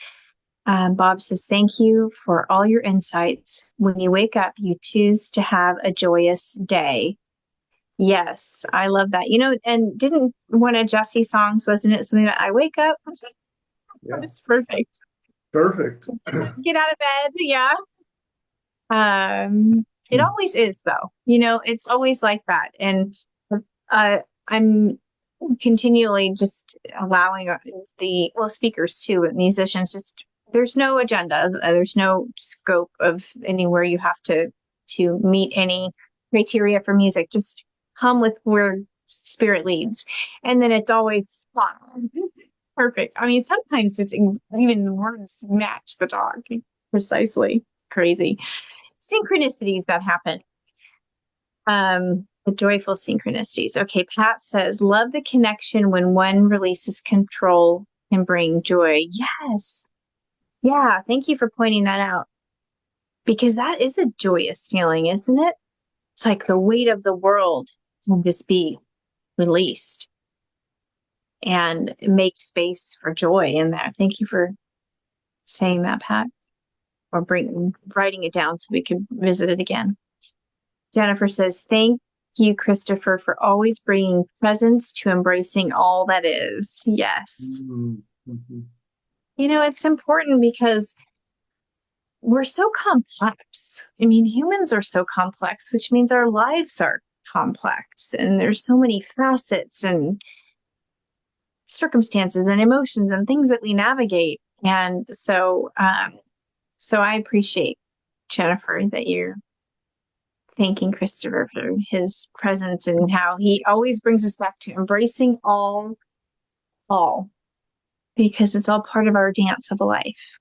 Bob says, thank you for all your insights. When you wake up, you choose to have a joyous day. Yes, I love that. And didn't one of Jesse's songs, wasn't it something that I wake up? Yeah. It's perfect. Perfect. Get out of bed. Yeah. It always is though. It's always like that. And I'm continually just allowing the speakers too, but musicians, just there's no agenda, there's no scope of anywhere you have to meet any criteria for music. Just hum with where spirit leads, and then it's always perfect. I mean, sometimes just even the words match the dog precisely. Crazy synchronicities that happen. The joyful synchronicities. Okay, Pat says, love the connection when one releases control can bring joy. Yes. Yeah, thank you for pointing that out. Because that is a joyous feeling, isn't it? It's like the weight of the world can just be released and make space for joy in that. Thank you for saying that, Pat, or writing it down so we can visit it again. Jennifer says, thank you, Christopher, for always bringing presence to embracing all that is. Yes. Mm-hmm. It's important because we're so complex. I mean, humans are so complex, which means our lives are complex. And there's so many facets and circumstances and emotions and things that we navigate. And so I appreciate, Jennifer, that you're thanking Christopher for his presence and how he always brings us back to embracing all, because it's all part of our dance of life.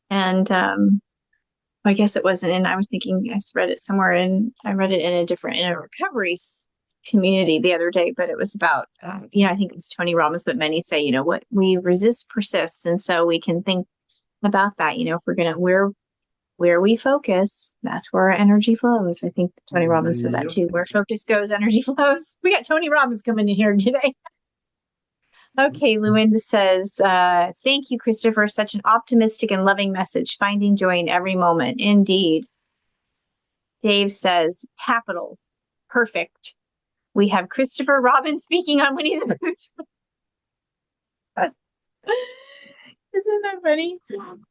And I guess it wasn't, and I was thinking, I read it somewhere, and I read it in a recovery community the other day, but it was about, I think it was Tony Robbins, but many say, what we resist persists. And so we can think about that, if we're going to, where we focus, that's where our energy flows. I think Tony Robbins said that too. Where focus goes, energy flows. We got Tony Robbins coming in here today. Okay, Luinda says, thank you, Christopher. Such an optimistic and loving message, finding joy in every moment. Indeed. Dave says, capital, perfect. We have Christopher Robin speaking on Winnie the Pooh. Isn't that funny?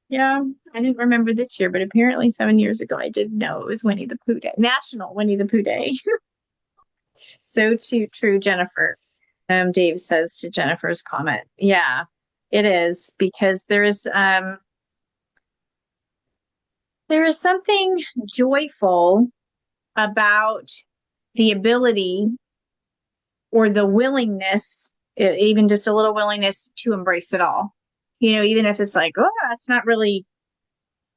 Yeah, I didn't remember this year, but apparently 7 years ago, I did know it was Winnie the Pooh Day, National Winnie the Pooh Day. So true, Jennifer. Dave says to Jennifer's comment. Yeah, it is, because there is something joyful about the ability or the willingness, even just a little willingness to embrace it all. Even if it's like, oh, that's not really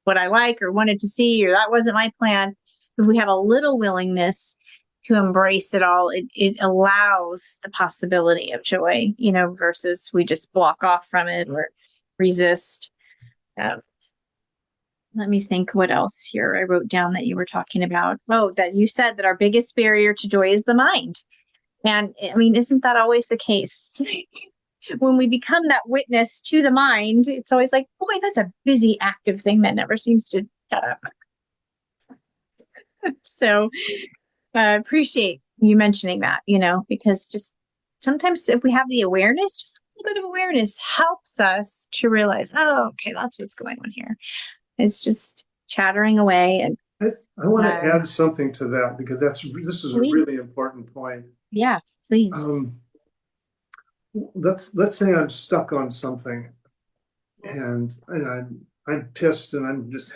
what I like or wanted to see, or that wasn't my plan. If we have a little willingness to embrace it all, it allows the possibility of joy, versus we just block off from it or resist. Let me think what else here I wrote down that you were talking about. Oh, that you said that our biggest barrier to joy is the mind. And I mean, isn't that always the case? When we become that witness to the mind, it's always like, boy, that's a busy, active thing that never seems to shut up. So appreciate you mentioning that, because just sometimes if we have the awareness, just a little bit of awareness helps us to realize, oh, okay, that's what's going on here. It's just chattering away. And I want to add something to that because this is a really important point. Yeah, please. Let's say I'm stuck on something, and I'm pissed, and I'm just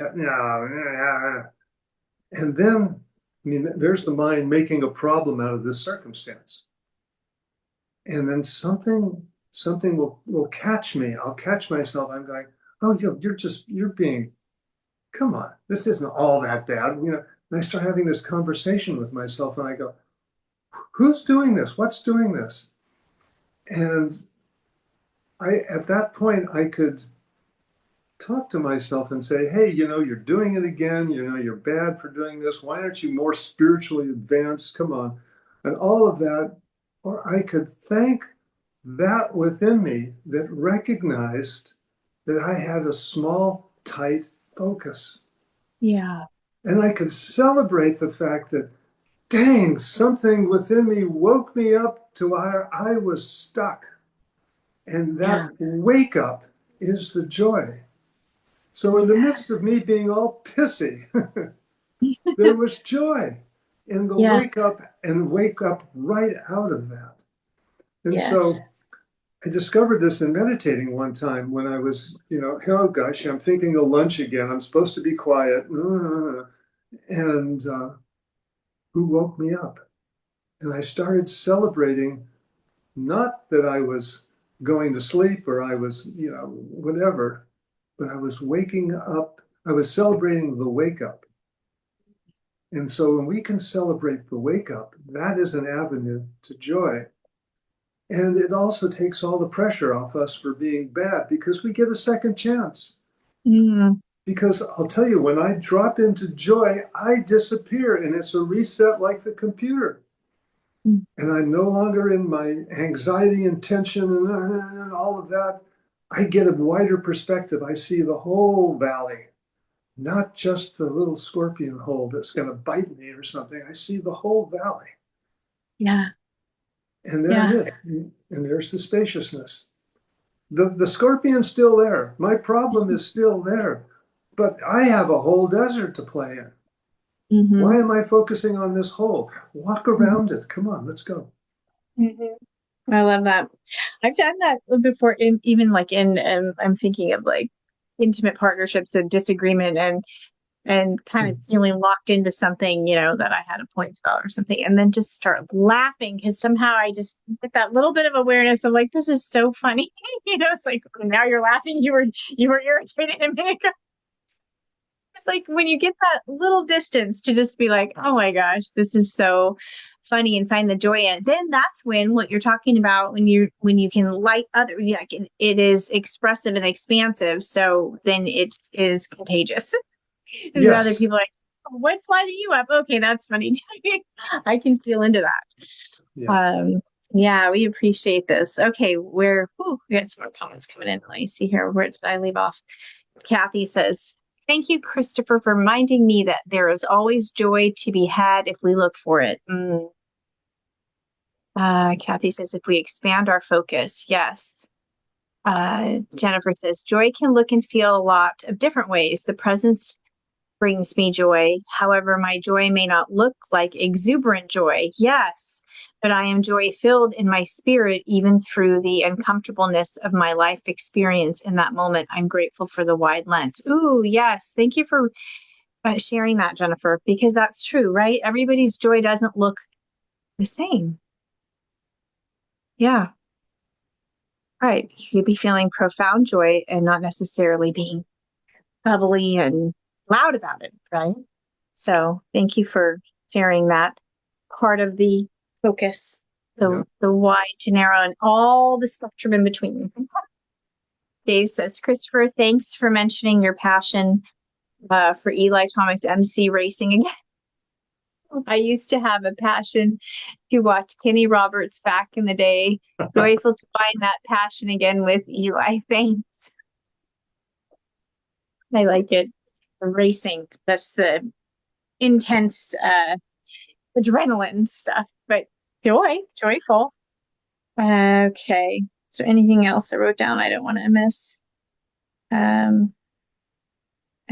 and then I mean, there's the mind making a problem out of this circumstance, and then something will catch me. I'll catch myself. I'm going, oh, you're being, come on, this isn't all that bad, And I start having this conversation with myself, and I go, who's doing this? What's doing this? And at that point, I could talk to myself and say, hey, you're doing it again. You're bad for doing this. Why aren't you more spiritually advanced? Come on. And all of that. Or I could thank that within me that recognized that I had a small, tight focus. Yeah. And I could celebrate the fact that, dang, something within me woke me up to where I was stuck. And that wake up is the joy. So in the midst of me being all pissy, there was joy in the wake up right out of that. And so I discovered this in meditating one time when I was, oh gosh, I'm thinking of lunch again. I'm supposed to be quiet. And who woke me up? And I started celebrating, not that I was going to sleep or I was, whatever, but I was waking up. I was celebrating the wake up. And so when we can celebrate the wake up, that is an avenue to joy. And it also takes all the pressure off us for being bad because we get a second chance. Mm. Because I'll tell you, when I drop into joy, I disappear and it's a reset like the computer. And I'm no longer in my anxiety and tension and all of that. I get a wider perspective. I see the whole valley, not just the little scorpion hole that's going to bite me or something. I see the whole valley. Yeah. And there it is. And there's the spaciousness. The scorpion's still there. My problem is still there. But I have a whole desert to play in. Mm-hmm. Why am I focusing on this hole? Walk around it. Come on, let's go. Mm-hmm. I love that. I've done that before, even like I'm thinking of like intimate partnerships and disagreement and kind of feeling locked into something, that I had a point about or something, and then just start laughing because somehow I just get that little bit of awareness of like, this is so funny. It's like, now you're laughing. You were irritated a minute ago. It's like when you get that little distance to just be like, oh my gosh, this is so funny, and find the joy in it. Then that's when what you're talking about, when you can light other, it is expressive and expansive. So then it is contagious. And yes. Other people are like, oh, what's lighting you up? Okay, that's funny. I can feel into that. Yeah. We appreciate this. Okay, we got some more comments coming in. Let me see here. Where did I leave off? Kathy says, thank you, Christopher, for reminding me that there is always joy to be had if we look for it. Kathy says, if we expand our focus, yes. Jennifer says, joy can look and feel a lot of different ways. The presence brings me joy. However, my joy may not look like exuberant joy. Yes, but I am joy-filled in my spirit, even through the uncomfortableness of my life experience in that moment. I'm grateful for the wide lens. Ooh, yes. Thank you for sharing that, Jennifer, because that's true, right? Everybody's joy doesn't look the same. Yeah. Right. You could be feeling profound joy and not necessarily being bubbly and loud about it, right? So thank you for sharing that part of the focus, the wide to narrow and all the spectrum in between. Dave says, Christopher, thanks for mentioning your passion for Eli Tomac MC racing again. I used to have a passion to watch Kenny Roberts back in the day. Joyful to find that passion again with Eli Thanks. I like it. Racing. That's the intense adrenaline stuff, but joyful. Okay. Is there anything else I wrote down I don't want to miss? I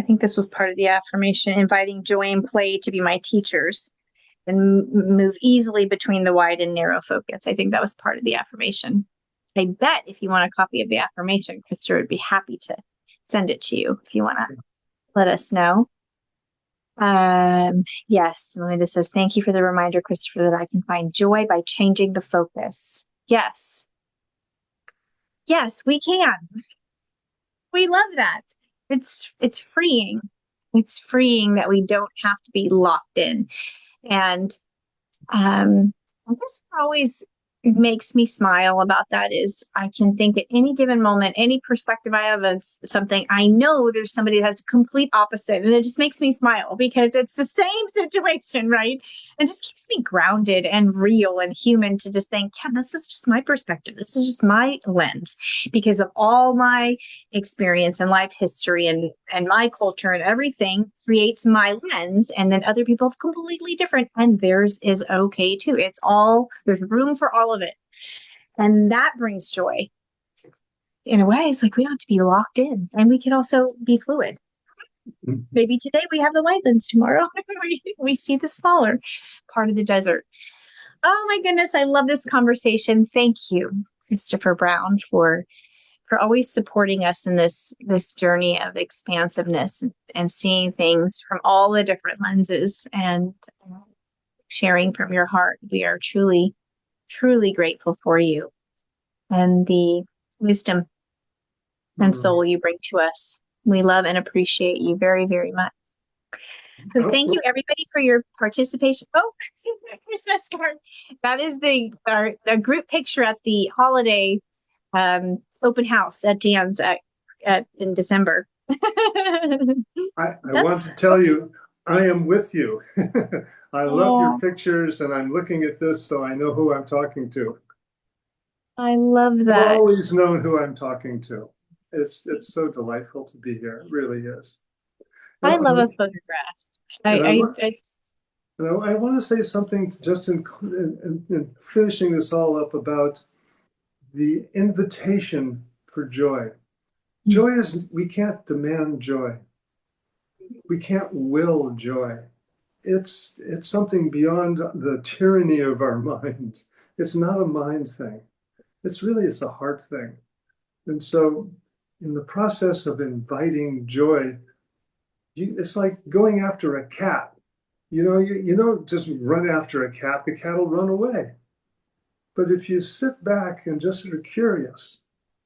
think this was part of the affirmation, inviting joy and play to be my teachers and move easily between the wide and narrow focus. I think that was part of the affirmation. I bet if you want a copy of the affirmation, Christopher would be happy to send it to you if you want to let us know. Yes, Linda says, thank you for the reminder, Christopher, that I can find joy by changing the focus. Yes. Yes, we can. We love that. It's freeing. It's freeing that we don't have to be locked in. And I guess what always makes me smile about that is I can think at any given moment, any perspective I have of something, I know there's somebody that has the complete opposite. And it just makes me smile because it's the same situation, right? And just keeps me grounded and real and human to just think, yeah, this is just my perspective. This is just my lens because of all my experience and life history and my culture and everything creates my lens. And then other people have completely different, and theirs is okay too. It's all, there's room for all of it. And that brings joy. In a way, it's like we don't have to be locked in, and we can also be fluid. Maybe today we have the white lens, tomorrow we see the smaller part of the desert. Oh my goodness, I love this conversation. Thank you, Christopher Brown, for always supporting us in this journey of expansiveness and seeing things from all the different lenses and sharing from your heart. We are truly, truly grateful for you and the wisdom and soul you bring to us. We love and appreciate you very, very much. So thank you everybody for your participation. Oh, Christmas card. That is the group picture at the holiday open house at Dan's in December. I want to tell you, I am with you. I love your pictures, and I'm looking at this, so I know who I'm talking to. I love that. I've always known who I'm talking to. It's so delightful to be here. It really is. I love a photograph. I want to say something just in finishing this all up about the invitation for joy. Joy is, we can't demand joy. We can't will joy. It's something beyond the tyranny of our mind. It's not a mind thing. It's a heart thing. And so in the process of inviting joy, it's like going after a cat. You don't just run after a cat, the cat will run away. But if you sit back and just are curious,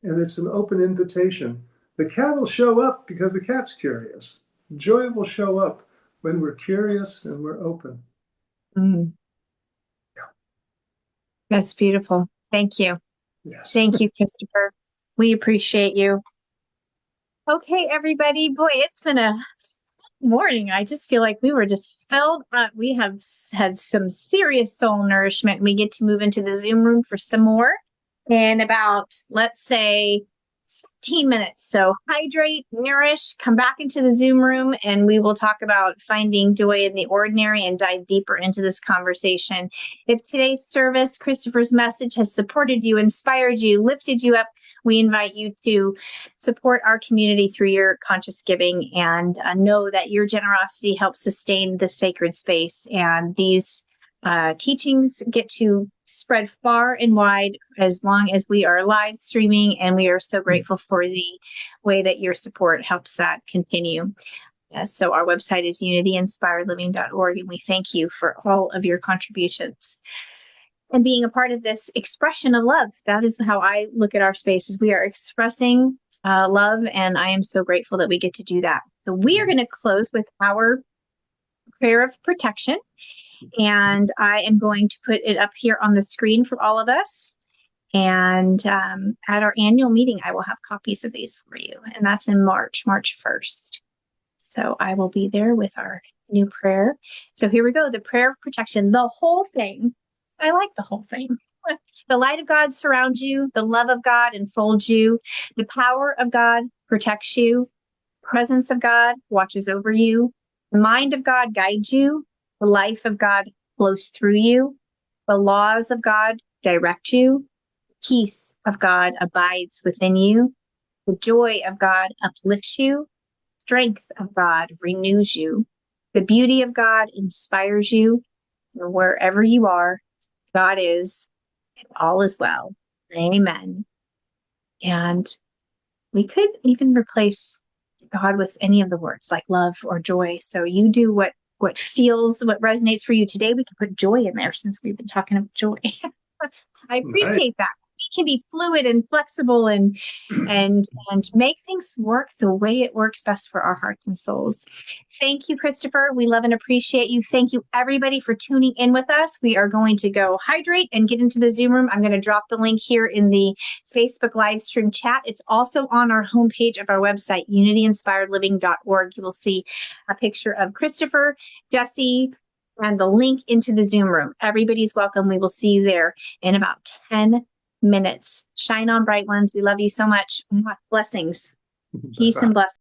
and it's an open invitation, the cat will show up because the cat's curious. Joy will show up when we're curious and we're open. Yeah. That's beautiful. Thank you. Yes. Thank you, Christopher. We appreciate you. Okay, everybody. Boy, it's been a morning. I just feel like we were just filled up. We have had some serious soul nourishment. We get to move into the Zoom room for some more in about, let's say, 15 minutes. So hydrate, nourish, come back into the Zoom room, and we will talk about finding joy in the ordinary and dive deeper into this conversation. If today's service, Christopher's message, has supported you, inspired you, lifted you up, we invite you to support our community through your conscious giving and know that your generosity helps sustain the sacred space. And these teachings get to spread far and wide as long as we are live streaming, and we are so grateful for the way that your support helps that continue. So our website is unityinspiredliving.org, and we thank you for all of your contributions and being a part of this expression of love. That is how I look at our spaces. We are expressing love, and I am so grateful that we get to do that. So we are going to close with our prayer of protection. And I am going to put it up here on the screen for all of us. And at our annual meeting, I will have copies of these for you. And that's in March 1st. So I will be there with our new prayer. So here we go. The prayer of protection, the whole thing. I like the whole thing. The light of God surrounds you. The love of God enfolds you. The power of God protects you. Presence of God watches over you. The mind of God guides you. The life of God flows through you. The laws of God direct you. Peace of God abides within you. The joy of God uplifts you. Strength of God renews you. The beauty of God inspires you. And wherever you are, God is, and all is well. Amen. And we could even replace God with any of the words like love or joy. So you do what resonates for you today. We can put joy in there since we've been talking about joy. I appreciate that. We can be fluid and flexible and make things work the way it works best for our hearts and souls. Thank you, Christopher. We love and appreciate you. Thank you, everybody, for tuning in with us. We are going to go hydrate and get into the Zoom room. I'm going to drop the link here in the Facebook live stream chat. It's also on our homepage of our website, unityinspiredliving.org. You will see a picture of Christopher, Jesse, and the link into the Zoom room. Everybody's welcome. We will see you there in about 10 minutes. Shine on, bright ones. We love you so much. Blessings. Peace and blessings.